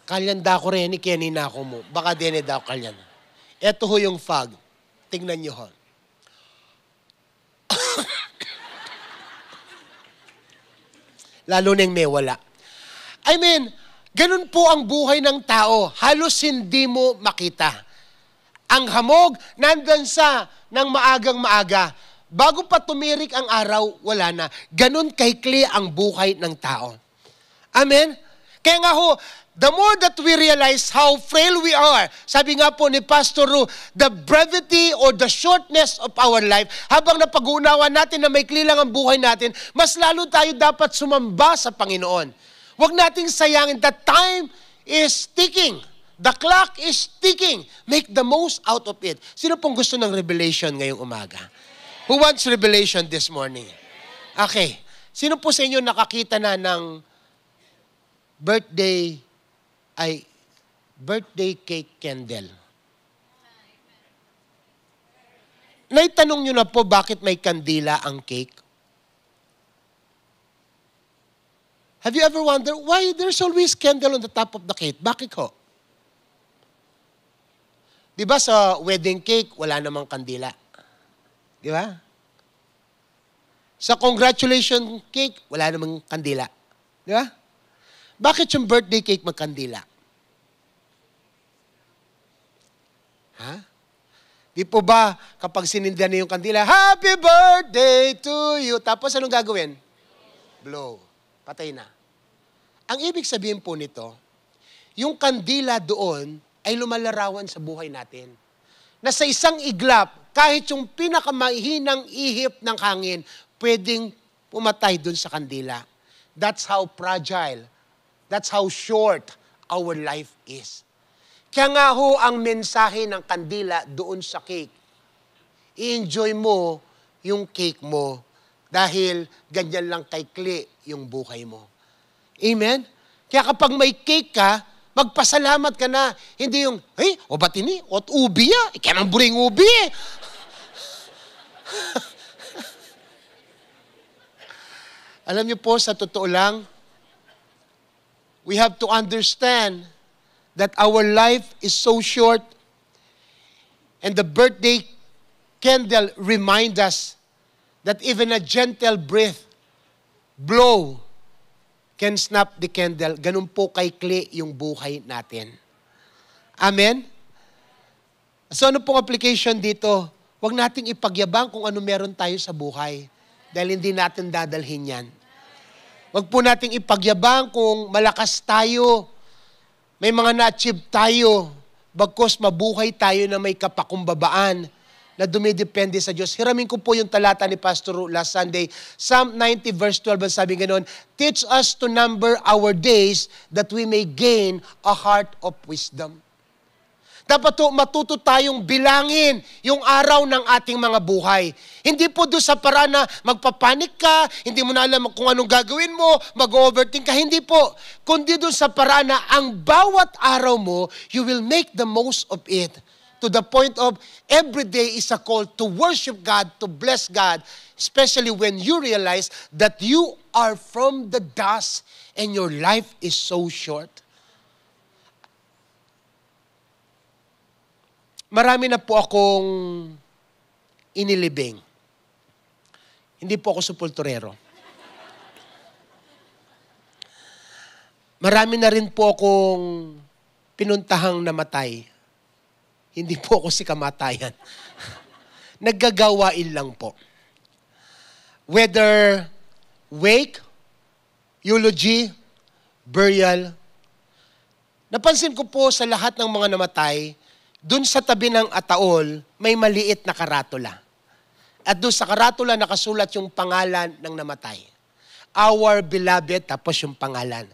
Kalyan da ko rin, kenina ako mo. Baka din da ko kalyan. Ito ho yung fog. Tingnan nyo ho. Lalo na yung may wala. I mean, ganun po ang buhay ng tao. Halos hindi mo makita. Ang hamog, nandun sa ng maagang maaga. Bago pa tumirik ang araw, wala na. Ganun kaikli ang buhay ng tao. Amen? Kaya nga ho, the more that we realize how frail we are, sabi nga po ni Pastor Ru, the brevity or the shortness of our life, habang napag-uunawa natin na maikli lang ang buhay natin, mas lalo tayo dapat sumamba sa Panginoon. Huwag nating sayangin. The time is ticking. The clock is ticking. Make the most out of it. Sino pong gusto ng revelation ngayong umaga? Who wants revelation this morning? Okay. Sino po sa inyo nakakita na ng birthday cake candle? Naitanong nyo na po bakit may kandila ang cake? Have you ever wondered why there's always candle on the top of the cake? Bakit ho? Di ba sa wedding cake, wala namang kandila? Di ba? Sa congratulation cake, wala namang kandila. Di ba? Bakit yung birthday cake magkandila? Ha? Di po ba kapag sinindihan na yung kandila, Happy birthday to you. Tapos anong gagawin? Blow. Patay na. Ang ibig sabihin po nito, yung kandila doon ay lumalarawan sa buhay natin. Na sa isang iglap, kahit yung pinakamahinang ihip ng hangin, pwedeng pumatay doon sa kandila. That's how fragile, that's how short our life is. Kaya nga ho ang mensahe ng kandila doon sa cake. I-enjoy mo yung cake mo dahil ganyan lang kaikli yung buhay mo. Amen? Kaya kapag may cake ka, magpasalamat ka na. Hindi yung, hey, o ba't ini? Ot ubi ya? Kaya nang buring ubi eh. Alam niyo po, sa totoo lang, we have to understand that our life is so short and the birthday candle remind us that even a gentle breath blow can snap the candle. Ganun po kaikli yung buhay natin. Amen? So ano pong application dito? Huwag nating ipagyabang kung ano meron tayo sa buhay dahil hindi natin dadalhin yan. Huwag po nating ipagyabang kung malakas tayo, may mga na-achieve tayo, bagkos mabuhay tayo na may kapakumbabaan na dumidepende sa Diyos. Hiramin ko po yung talata ni Pastor Ru last Sunday. Psalm 90 verse 12, sabi ganoon, teach us to number our days that we may gain a heart of wisdom. Dapat to matuto tayong bilangin yung araw ng ating mga buhay. Hindi po doon sa paraan na magpapanik ka, hindi mo na alam kung anong gagawin mo, mag-overthink ka. Hindi po. Kundi doon sa paraan na ang bawat araw mo, you will make the most of it. To the point of every day is a call to worship God, to bless God, especially when you realize that you are from the dust and your life is so short. Marami na po akong inilibing. Hindi po ako sepulturero. Marami na rin po akong pinuntahang namatay. Hindi po ako si kamatayan. Naggagawain lang po. Whether wake, eulogy, burial. Napansin ko po sa lahat ng mga namatay, doon sa tabi ng ataol, may maliit na karatula. At doon sa karatula nakasulat yung pangalan ng namatay. Our beloved, tapos yung pangalan.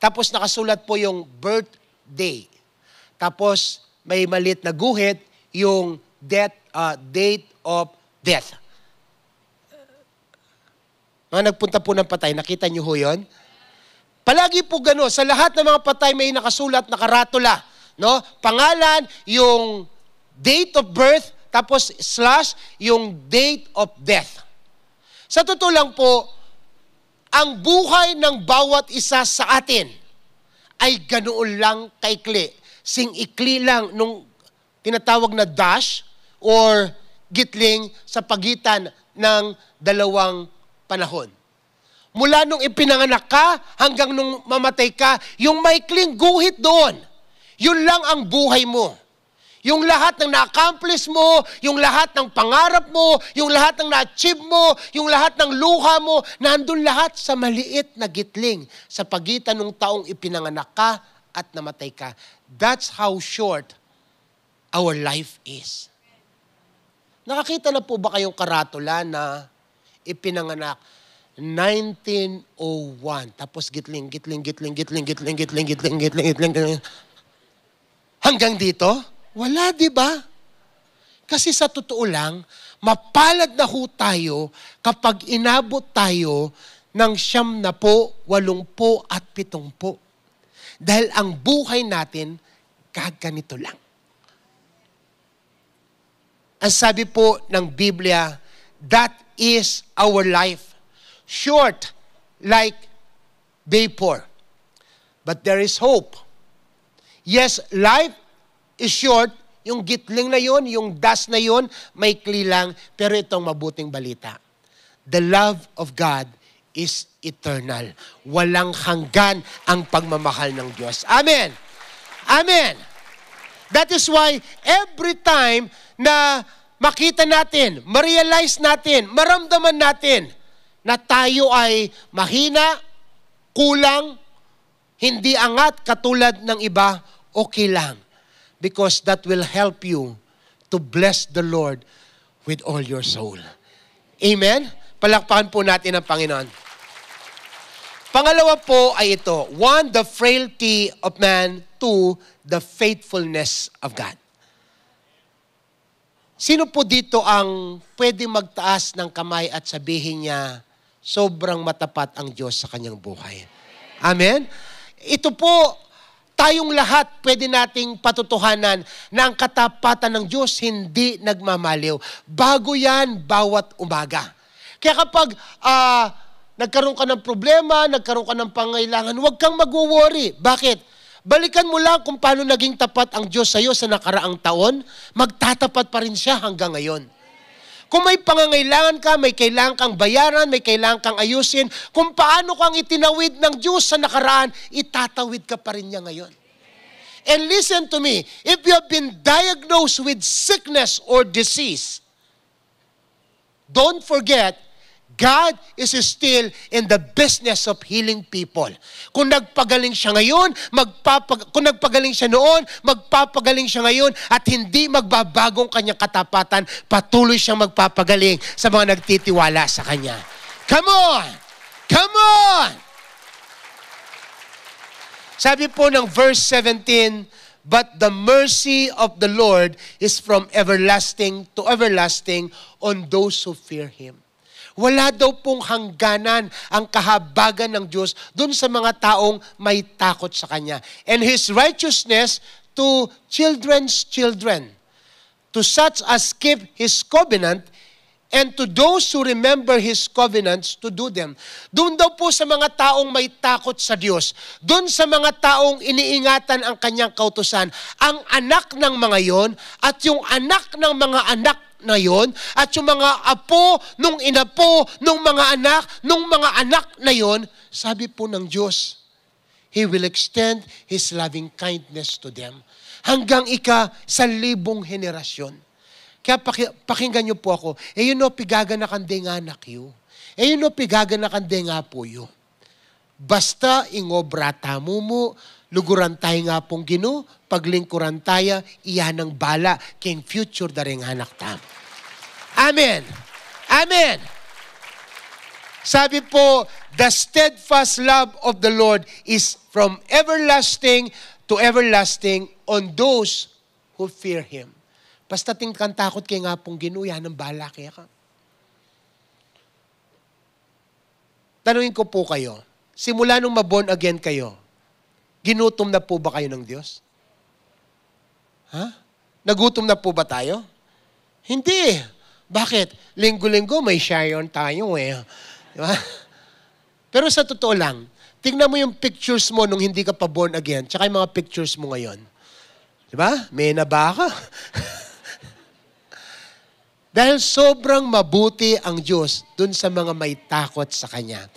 Tapos nakasulat po yung birthday. Tapos may maliit na guhit, yung date of death. Mga nagpunta po ng patay, nakita niyo ho yun? Palagi po gano'n, sa lahat ng mga patay may nakasulat na karatula. No? Pangalan, yung date of birth, tapos slash, yung date of death. Sa totoo lang po, ang buhay ng bawat isa sa atin ay ganoon lang kaikli. Sing-ikli lang nung tinatawag na dash or gitling sa pagitan ng dalawang panahon. Mula nung ipinanganak ka hanggang nung mamatay ka, yung maikling guhit doon, yun lang ang buhay mo. Yung lahat ng na-accomplish mo, yung lahat ng pangarap mo, yung lahat ng na-achieve mo, yung lahat ng luha mo, nandun lahat sa maliit na gitling sa pagitan ng taong ipinanganak ka at namatay ka. That's how short our life is. Nakakita na po ba kayong karatula na ipinanganak 1901, tapos gitling. Hanggang dito, wala, di ba? Kasi sa totoo lang, mapalad na ho tayo kapag inabot tayo ng 70, 80 at 70. Dahil ang buhay natin, gaganito lang. Ang sabi po ng Biblia, that is our life. Short, like vapor. But there is hope. Yes, life is short. Yung gitling na yon, yung dust na yon, maikli lang, pero itong mabuting balita. The love of God is eternal. Walang hanggan ang pagmamahal ng Diyos. Amen. Amen. That is why every time na makita natin, ma-realize natin, maramdaman natin na tayo ay mahina, kulang, hindi angat katulad ng iba, okay lang. Because that will help you to bless the Lord with all your soul. Amen? Palakpakan po natin ang Panginoon. Pangalawa po ay ito. 1, the frailty of man. 2, the faithfulness of God. Sino po dito ang pwede magtaas ng kamay at sabihin niya, sobrang matapat ang Diyos sa kanyang buhay? Amen? Ito po, tayong lahat pwede nating patutuhanan na ang katapatan ng Diyos hindi nagmamaliw. Bago yan, bawat umaga. Kaya kapag nagkaroon ka ng problema, nagkaroon ka ng pangailangan, huwag kang mag-worry. Bakit? Balikan mo lang kung paano naging tapat ang Diyos sa iyo sa nakaraang taon, magtatapat pa rin siya hanggang ngayon. Kung may pangangailangan ka, may kailangan kang bayaran, may kailangan kang ayusin, kung paano kang itinawid ng Diyos sa nakaraan, itatawid ka pa rin niya ngayon. And listen to me, if you have been diagnosed with sickness or disease, don't forget, God is still in the business of healing people. Kung nagpagaling siya ngayon, kung nagpagaling siya noon, magpapagaling siya ngayon at hindi magbabagong kanyang katapatan, patuloy siyang magpapagaling sa mga nagtitiwala sa kanya. Come on! Come on! Sabi po ng verse 17, but the mercy of the Lord is from everlasting to everlasting on those who fear Him. Wala daw pong hangganan ang kahabagan ng Diyos dun sa mga taong may takot sa Kanya. And His righteousness to children's children, to such as keep His covenant, and to those who remember His covenants to do them. Doon daw po sa mga taong may takot sa Diyos, doon sa mga taong iniingatan ang Kanyang kautusan, ang anak ng mga yon at yung anak ng mga anak na yon, at yung mga apo, nung inapo, nung mga anak na yon, sabi po ng Diyos, He will extend His loving kindness to them hanggang 1,000 henerasyon. Kaya pakinggan niyo po ako, yun no, pigaganakan de nga anak yu. Yun no, pigaganakan de nga po yu. Basta ingobra tamo mo, luguran tayo nga pong Gino, paglingkuran tayo, iyan ang bala, king future da rin anak tam. Amen. Amen. Sabi po, the steadfast love of the Lord is from everlasting to everlasting on those who fear Him. Basta tingkan takot kayo nga pong Gino, yan ang bala kaya ka. Tanungin ko po kayo, simula nung ma-born again kayo, ginutom na po ba kayo ng Diyos? Ha? Nagutom na po ba tayo? Hindi. Bakit? Linggo-linggo may shayon tayo eh. Diba? Pero sa totoo lang, tingnan mo yung pictures mo nung hindi ka pa born again, tsaka yung mga pictures mo ngayon. Diba? May nabaka. Dahil sobrang mabuti ang Diyos dun sa mga may takot sa Kanya.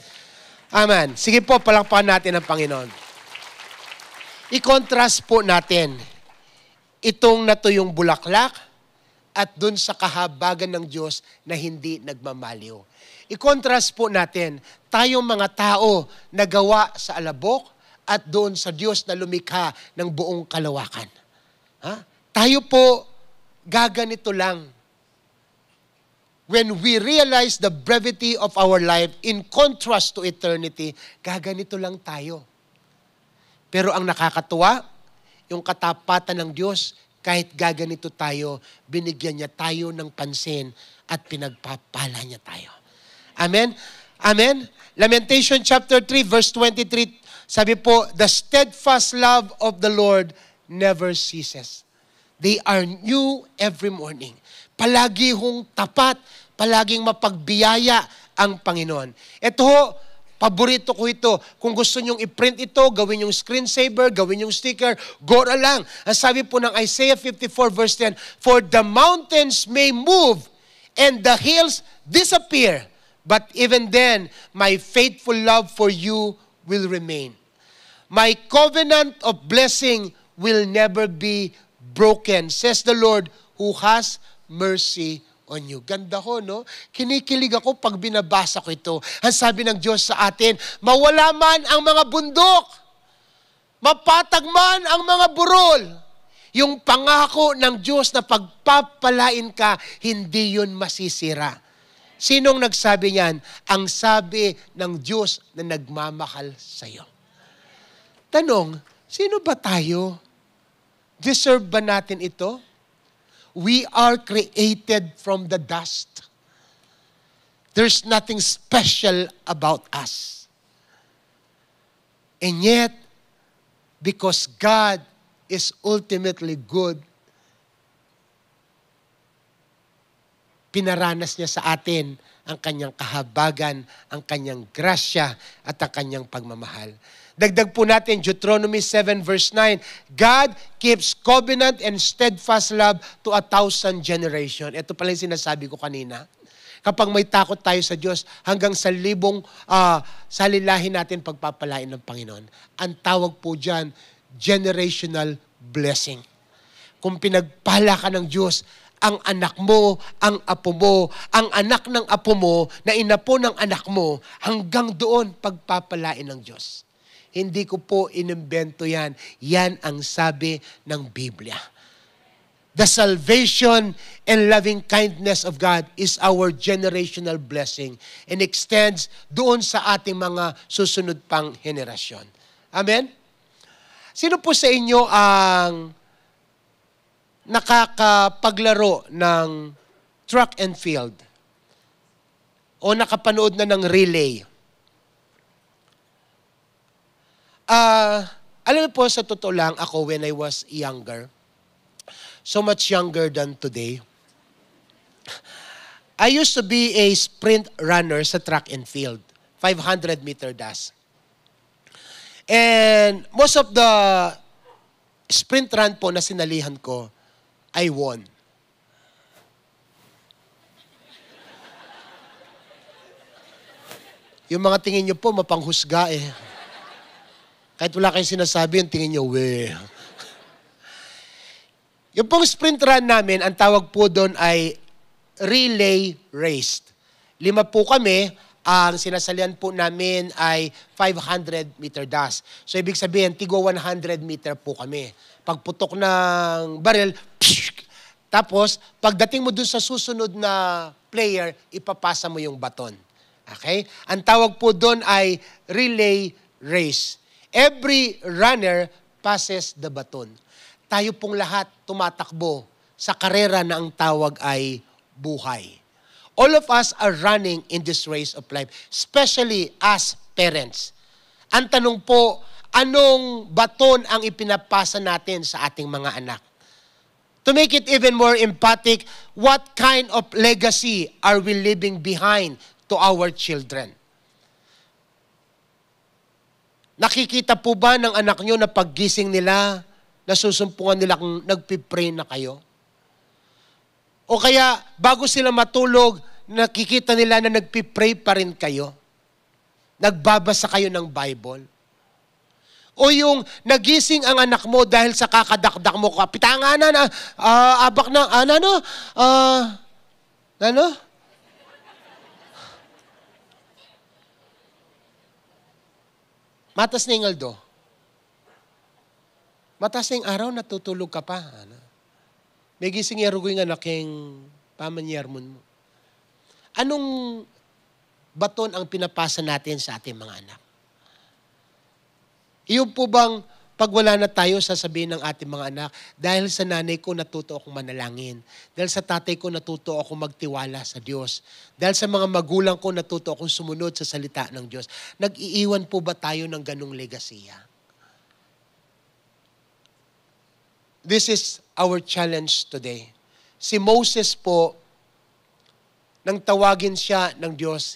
Amen. Sige po, palakpakan natin ang Panginoon. I-contrast po natin itong natuyong bulaklak at dun sa kahabagan ng Diyos na hindi nagmamaliw. I-contrast po natin tayong mga tao na gawa sa alabok at doon sa Diyos na lumikha ng buong kalawakan. Tayo po, gaganito lang. When we realize the brevity of our life in contrast to eternity, gaganito lang tayo. Pero ang nakakatuwa, yung katapatan ng Diyos, kahit gaganito tayo, binigyan niya tayo ng pansin at pinagpapala niya tayo. Amen? Amen? Lamentation chapter 3 verse 23, sabi po, the steadfast love of the Lord never ceases. They are new every morning. Palagi hong tapat, palaging mapagbiyaya ang Panginoon. Ito ho, paborito ko ito. Kung gusto nyong i-print ito, gawin yung screensaver, gawin yung sticker, gora lang. Ang sabi po ng Isaiah 54 verse 10, for the mountains may move and the hills disappear, but even then, my faithful love for you will remain. My covenant of blessing will never be broken, says the Lord who has mercy on you. Ganda ho, no? Kinikilig ako pag binabasa ko ito. Ang sabi ng Diyos sa atin, mawala man ang mga bundok, mapatag man ang mga burol, yung pangako ng Diyos na pagpapalain ka, hindi yun masisira. Sinong nagsabi niyan? Ang sabi ng Diyos na nagmamahal sa iyo. Tanong, sino ba tayo? Deserve ba natin ito? We are created from the dust. There's nothing special about us. And yet, because God is ultimately good, pinaranas niya sa atin ang kanyang kahabagan, ang kanyang grasya, at ang kanyang pagmamahal. Dagdag po natin, Deuteronomy 7 verse 9, God keeps covenant and steadfast love to 1,000 generation. Ito pala yung sinasabi ko kanina. Kapag may takot tayo sa Diyos, hanggang sa libong salilahin natin pagpapalain ng Panginoon. Ang tawag po dyan, generational blessing. Kung pinagpala ka ng Diyos, ang anak mo, ang apo mo, ang anak ng apo mo, na inapo ng anak mo, hanggang doon pagpapalain ng Diyos. Hindi ko po inimbento yan. Yan ang sabi ng Biblia. The salvation and loving kindness of God is our generational blessing and extends doon sa ating mga susunod pang henerasyon. Amen? Sino po sa inyo ang nakakapaglaro ng track and field? O nakapanood na ng relay? Alam mo po, sa totoo lang, ako when I was younger, so much younger than today, I used to be a sprint runner sa track and field, 500-meter dash. And most of the sprint run po na sinalihan ko, I won. Yung mga tingin nyo po, mapanghusga eh. Kahit wala kayong sinasabi, yung tingin nyo, weh. Yung pong sprint run namin, ang tawag po doon ay relay race. 5 po kami, ang sinasalihan po namin ay 500-meter dash. So, ibig sabihin, tigwa 100-meter po kami. Pagputok ng baril, pshh! Tapos, pagdating mo doon sa susunod na player, ipapasa mo yung baton. Okay? Ang tawag po doon ay relay race. Every runner passes the baton. Tayo pong lahat tumatakbo sa karera na ang tawag ay buhay. All of us are running in this race of life, especially as parents. Ang tanong po, anong baton ang ipinapasa natin sa ating mga anak? To make it even more emphatic, what kind of legacy are we leaving behind to our children? Nakikita po ba ng anak nyo na paggising nila, nasusumpungan nila kung nagpipray na kayo? O kaya, bago sila matulog, nakikita nila na nagpipray pa rin kayo? Nagbabasa kayo ng Bible? O yung nagising ang anak mo dahil sa kakadakdak mo, kapitanganan na, abak na, Matas na yung Aldo. Matas na yung araw, natutulog ka pa. May gising yarugoy nga naking pamanyermon mo. Anong baton ang pinapasa natin sa ating mga anak? Iyon po bang pag wala na tayo, sasabihin ng ating mga anak, dahil sa nanay ko natuto akong manalangin. Dahil sa tatay ko natuto akong magtiwala sa Diyos. Dahil sa mga magulang ko natuto akong sumunod sa salita ng Diyos. Nag-iiwan po ba tayo ng ganong legasiya? This is our challenge today. Si Moses po, nang tawagin siya ng Diyos,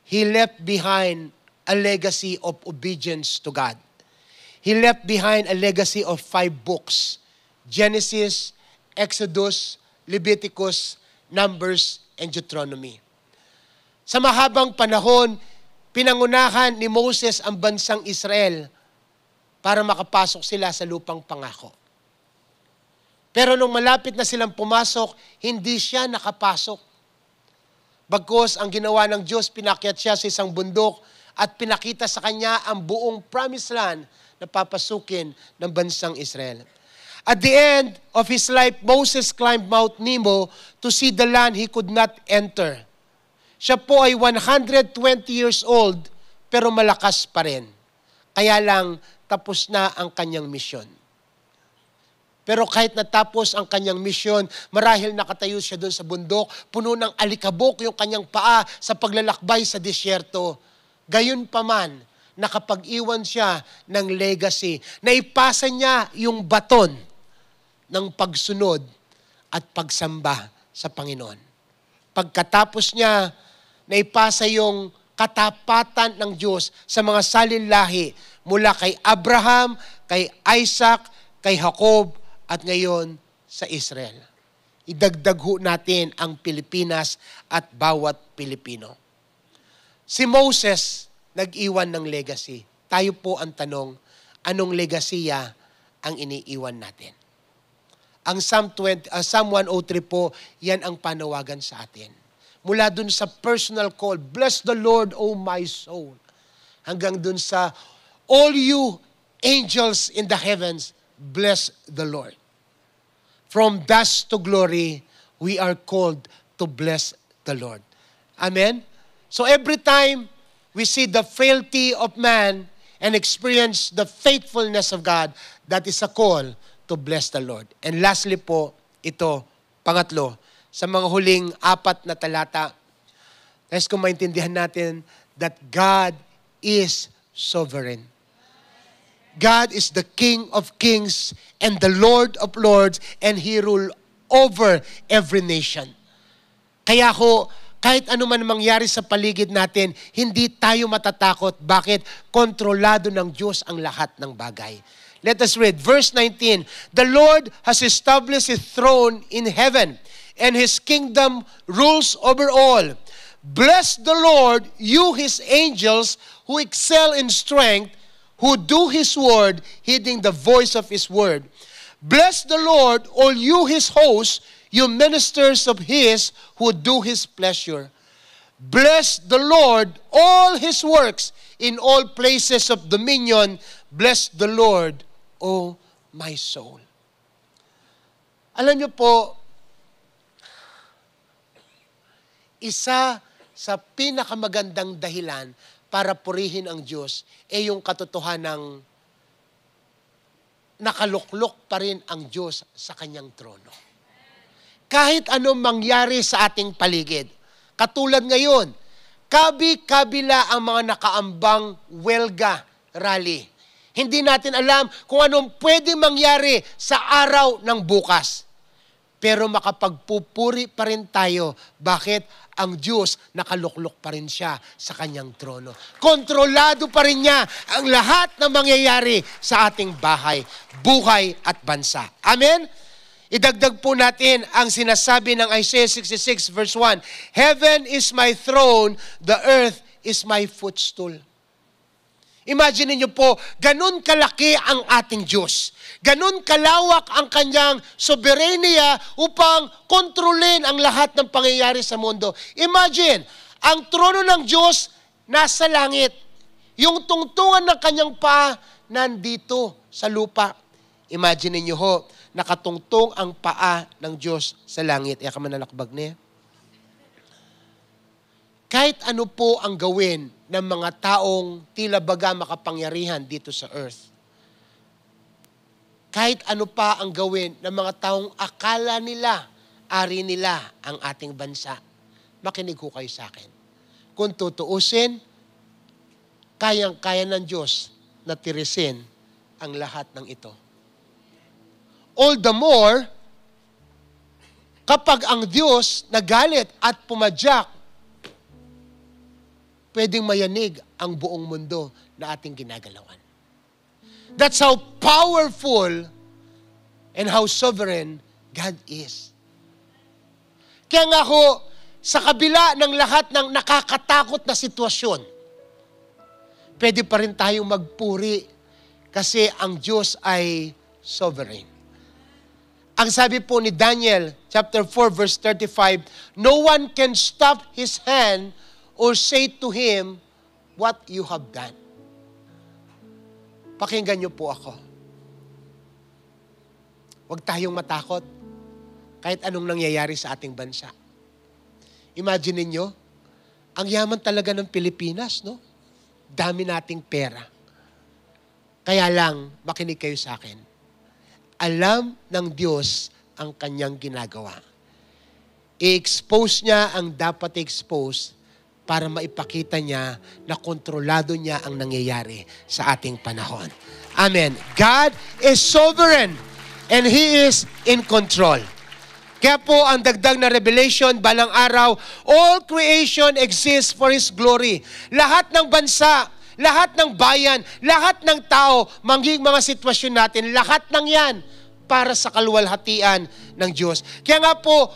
he left behind a legacy of obedience to God. He left behind a legacy of 5 books. Genesis, Exodus, Leviticus, Numbers, and Deuteronomy. Sa mahabang panahon, pinangunahan ni Moses ang bansang Israel para makapasok sila sa lupang pangako. Pero nung malapit na silang pumasok, hindi siya nakapasok. Bagkus ang ginawa ng Diyos, pinakyat siya sa isang bundok at pinakita sa kanya ang buong promised land na papasukin ng bansang Israel. At the end of his life, Moses climbed Mount Nebo to see the land he could not enter. Siya po ay 120 years old, pero malakas pa rin. Kaya lang, tapos na ang kanyang misyon. Pero kahit natapos ang kanyang misyon, marahil nakatayo siya doon sa bundok, puno ng alikabok yung kanyang paa sa paglalakbay sa disyerto. Gayon pa man, nakapag-iwan siya ng legacy. Naipasa niya yung baton ng pagsunod at pagsamba sa Panginoon. Pagkatapos niya, naipasa yung katapatan ng Diyos sa mga salinlahi mula kay Abraham, kay Isaac, kay Jacob, at ngayon sa Israel. Idagdag ho natin ang Pilipinas at bawat Pilipino. Si Moses, nag-iwan ng legacy. Tayo po ang tanong, anong legasiya ang iniiwan natin? Ang Psalm 103 po, yan ang panawagan sa atin. Mula dun sa personal call, bless the Lord, O my soul. Hanggang dun sa, all you angels in the heavens, bless the Lord. From dust to glory, we are called to bless the Lord. Amen? So every time we see the frailty of man and experience the faithfulness of God, that is a call to bless the Lord. And lastly po, ito, pangatlo, sa mga huling 4 na talata, nais kong maintindihan natin that God is sovereign. God is the King of kings and the Lord of lords, and He rule over every nation. Kaya ho, kahit ano man mangyari sa paligid natin, hindi tayo matatakot. Bakit? Kontrolado ng Diyos ang lahat ng bagay. Let us read verse 19. The Lord has established His throne in heaven, and His kingdom rules over all. Bless the Lord, you His angels, who excel in strength, who do His word, heeding the voice of His word. Bless the Lord, all you His hosts, you ministers of His who do His pleasure. Bless the Lord, all His works in all places of dominion. Bless the Lord, O my soul. Alam niyo po, isa sa pinakamagandang dahilan para purihin ang Diyos ay yung katotohanang nakaluklok pa rin ang Diyos sa kanyang trono. Kahit anong mangyari sa ating paligid, katulad ngayon, kabi-kabila ang mga nakaambang welga rally. Hindi natin alam kung anong pwede mangyari sa araw ng bukas. pero makapagpupuri pa rin tayo. Bakit? Ang Diyos, nakaluklok pa rin siya sa kanyang trono. Kontrolado pa rin niya ang lahat na mangyayari sa ating bahay, buhay at bansa. Amen? Idagdag po natin ang sinasabi ng Isaiah 66 verse 1. Heaven is my throne, the earth is my footstool. Imagine niyo po, ganun kalaki ang ating Diyos. Ganun kalawak ang kanyang soberenya upang kontrolin ang lahat ng pangyayari sa mundo. Imagine, ang trono ng Diyos nasa langit. Yung tungtungan ng kanyang paa nandito sa lupa. Imagine niyo ho, nakatungtong ang paa ng Diyos sa langit. Iya ka man nalakbag niya. Kahit ano po ang gawin ng mga taong tila baga makapangyarihan dito sa earth. Kahit ano pa ang gawin ng mga taong akala nila, ari nila ang ating bansa. Makinig ko kayo sa akin. Kung tutuusin, kayang-kaya ng Diyos na tirisin ang lahat ng ito. All the more, kapag ang Diyos nagalit at pumadyak, pwedeng mayanig ang buong mundo na ating ginagalawan. That's how powerful and how sovereign God is. Kaya nga ho, sa kabila ng lahat ng nakakatakot na sitwasyon, pwede pa rin tayong magpuri kasi ang Diyos ay sovereign. Ang sabi po ni Daniel, chapter 4, verse 35, no one can stop His hand or say to him, what you have done. Pakinggan niyo po ako. Huwag tayong matakot kahit anong nangyayari sa ating bansa. Imagine niyo, ang yaman talaga ng Pilipinas, no? Dami nating pera. Kaya lang, makinig kayo sa akin. Alam ng Diyos ang kanyang ginagawa. I-expose niya ang dapat i-expose para maipakita niya na kontrolado niya ang nangyayari sa ating panahon. Amen. God is sovereign and He is in control. Kaya po ang dagdag na revelation, balang araw, all creation exists for His glory. Lahat ng bansa, lahat ng bayan, lahat ng tao, maging mga sitwasyon natin, lahat ng yan para sa kaluwalhatian ng Diyos. Kaya nga po,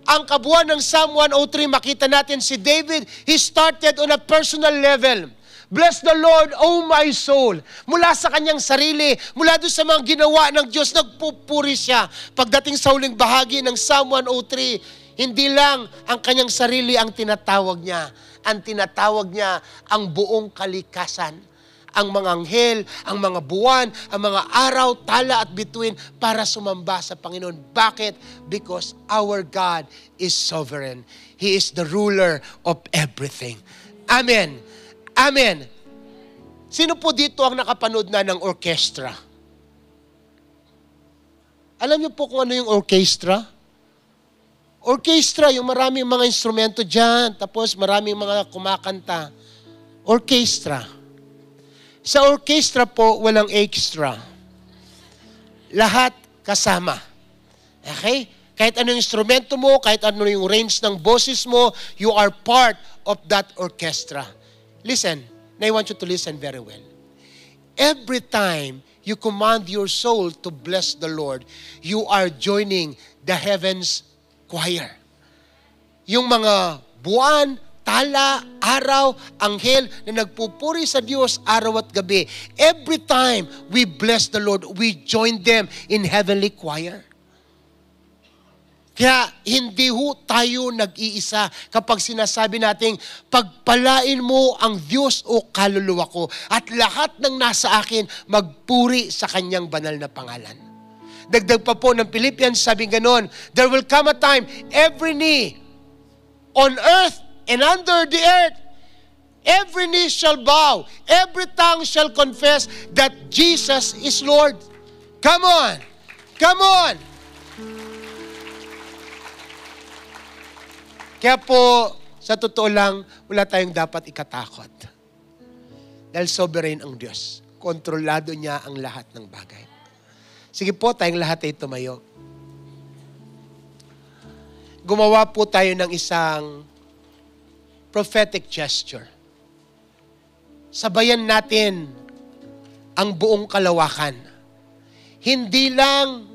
ang kabuuan ng Psalm 103, makita natin si David, he started on a personal level. Bless the Lord, O my soul. Mula sa kanyang sarili, mula doon sa mga ginawa ng Diyos, nagpupuri siya. Pagdating sa huling bahagi ng Psalm 103, hindi lang ang kanyang sarili ang tinatawag niya. Ang tinatawag niya ang buong kalikasan. Ang mga anghel, ang mga buwan, ang mga araw, tala at bituin para sumamba sa Panginoon. Bakit? Because our God is sovereign. He is the ruler of everything. Amen. Amen. Sino po dito ang nakapanood na ng orchestra? Alam niyo po kung ano yung orchestra? Orchestra, yung maraming mga instrumento dyan, tapos maraming mga kumakanta. Orchestra. Sa orchestra po, walang extra. Lahat kasama. Okay? Kahit anong instrumento mo, kahit ano yung range ng boses mo, you are part of that orchestra. Listen, and I want you to listen very well. Every time you command your soul to bless the Lord, you are joining the heavens choir. Yung mga buwan, tala, araw, anghel na nagpupuri sa Diyos araw at gabi. Every time we bless the Lord, we join them in heavenly choir. Kaya hindi ho tayo nag-iisa kapag sinasabi nating pagpalain mo ang Diyos o kaluluwa ko at lahat ng nasa akin magpuri sa kanyang banal na pangalan. Dagdag pa po ng Philippians, sabi ganon, there will come a time every knee on earth and under the earth, every knee shall bow, every tongue shall confess that Jesus is Lord. Come on! Come on! Kaya po, sa totoo lang, wala tayong dapat ikatakot. Dahil sovereign ang Diyos. Kontrolado niya ang lahat ng bagay. Sige po, tayong lahat ay tumayo. gumawa po tayo ng isang prophetic gesture. Sabayan natin ang buong kalawakan. Hindi lang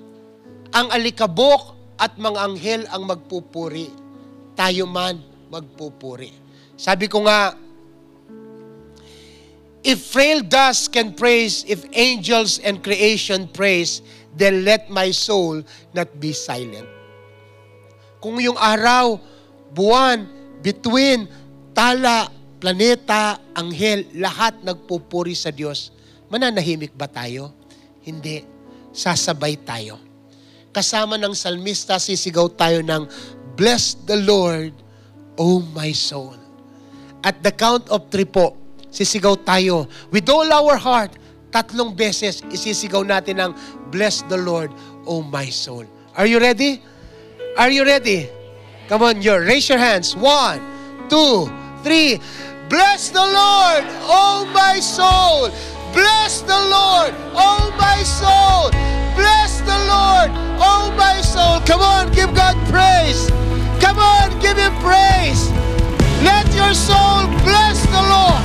ang alikabok at mga anghel ang magpupuri. Tayo man magpupuri. Sabi ko nga, if frail dust can praise, if angels and creation praise, then let my soul not be silent. Kung yung araw, buwan, bituin, tala, planeta, anghel, lahat nagpupuri sa Diyos, mananahimik ba tayo? Hindi. Sasabay tayo. Kasama ng salmista, sisigaw tayo ng, bless the Lord, O my soul. At the count of 3 po, sisigaw tayo. With all our heart, 3 beses, isisigaw natin ng, bless the Lord, O my soul. Are you ready? Are you ready? Come on, raise your hands. 1, 2, 3. Bless the Lord, O my soul. Bless the Lord, O my soul. Bless the Lord, O my soul. Come on, give God praise. Come on, give Him praise. Let your soul bless the Lord.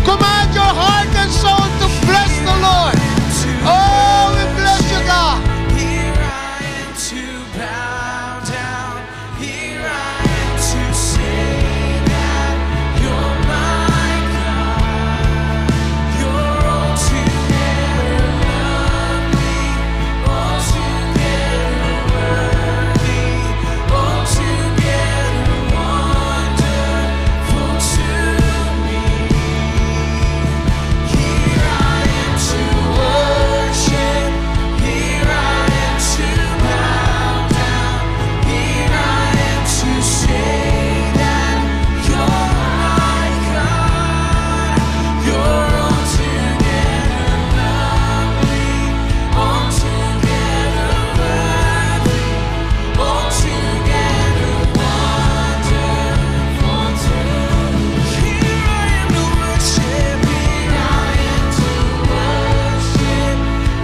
Command your heart and soul to bless the Lord. Oh, we bless you, God. Here I am to bow down. Here I am to say that you're my God. You're altogether lovely, altogether worthy, altogether wonderful to me. Here I am to worship. Here I am to bow down. Here I am to say that you're my God. You're altogether lovely, altogether worthy, altogether wonderful to me. Here I am to worship. Here I am to worship.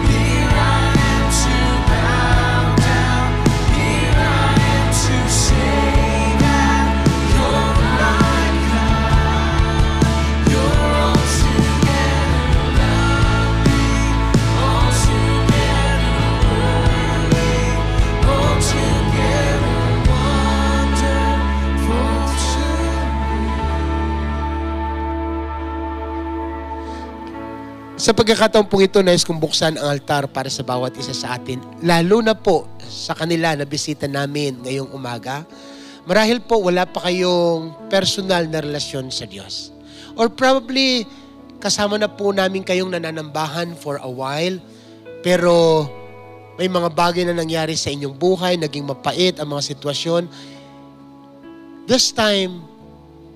Here I am to bow down. Here I am to say that you're my God. You're altogether lovely, altogether worthy, altogether wonderful to Sa pagkakataon pong ito, nais kong buksan ang altar para sa bawat isa sa atin. Lalo na po sa kanila na bisita namin ngayong umaga. Marahil po wala pa kayong personal na relasyon sa Diyos. Or probably kasama na po namin kayong nananambahan for a while. Pero may mga bagay na nangyari sa inyong buhay, naging mapait ang mga sitwasyon. This time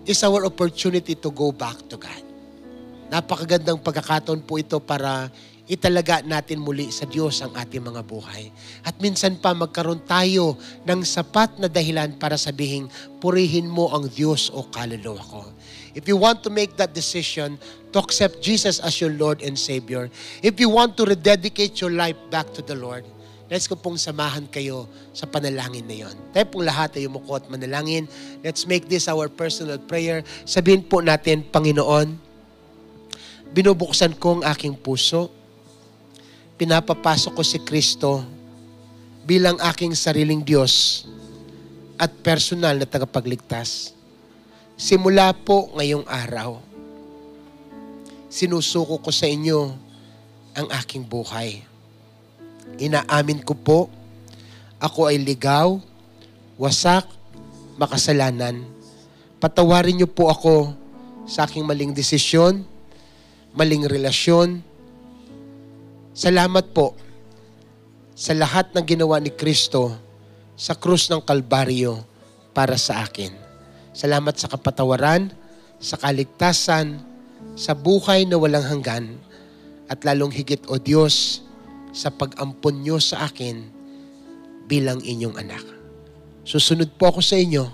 is our opportunity to go back to God. Napakagandang pagkakataon po ito para italaga natin muli sa Diyos ang ating mga buhay. At minsan pa magkaroon tayo ng sapat na dahilan para sabihin, purihin mo ang Diyos o kaluluwa ko. If you want to make that decision to accept Jesus as your Lord and Savior, if you want to rededicate your life back to the Lord, let's ko pong samahan kayo sa panalangin na yon. Tayo pong lahat ay umuko at manalangin. Let's make this our personal prayer. Sabihin po natin, Panginoon, binubuksan ko ang aking puso. Pinapapasok ko si Kristo bilang aking sariling Diyos at personal na tagapagligtas. Simula po ngayong araw, sinusuko ko sa inyo ang aking buhay. Inaamin ko po, ako ay ligaw, wasak, makasalanan. Patawarin niyo po ako sa aking maling desisyon, maling relasyon. Salamat po sa lahat ng ginawa ni Kristo sa krus ng Kalbaryo para sa akin. Salamat sa kapatawaran, sa kaligtasan, sa buhay na walang hanggan, at lalong higit, O Diyos, sa pag-ampon niyo sa akin bilang inyong anak. Susunod po ako sa inyo,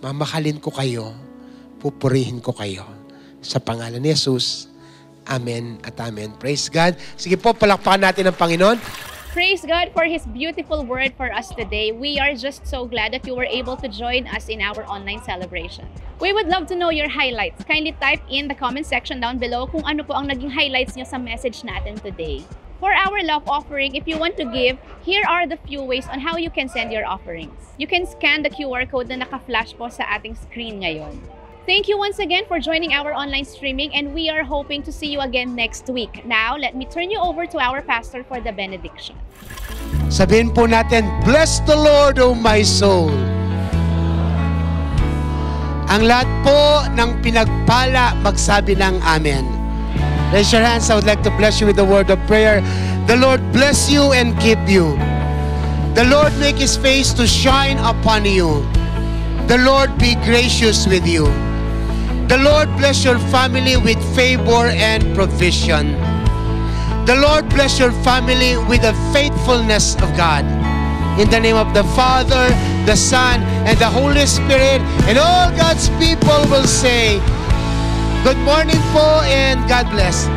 mamahalin ko kayo, pupurihin ko kayo. Sa pangalan ni Jesus, Amen at Amen. Praise God. Sige po, palakpakan natin ang Panginoon. Praise God for His beautiful word for us today. We are just so glad that you were able to join us in our online celebration. We would love to know your highlights. Kindly type in the comment section down below kung ano po ang naging highlights nyo sa message natin today. For our love offering, if you want to give, here are the few ways on how you can send your offerings. You can scan the QR code na naka-flash po sa ating screen ngayon. Thank you once again for joining our online streaming, and we are hoping to see you again next week. Now, let me turn you over to our pastor for the benediction. Sabihin po natin, bless the Lord, O my soul. Ang lahat po ng pinagpala, magsabi ng amen. Raise your hands. I would like to bless you with the word of prayer. The Lord bless you and keep you. The Lord make His face to shine upon you. The Lord be gracious with you. The Lord bless your family with favor and provision. The Lord bless your family with the faithfulness of God. In the name of the Father, the Son, and the Holy Spirit, and all God's people will say, good morning po and God bless.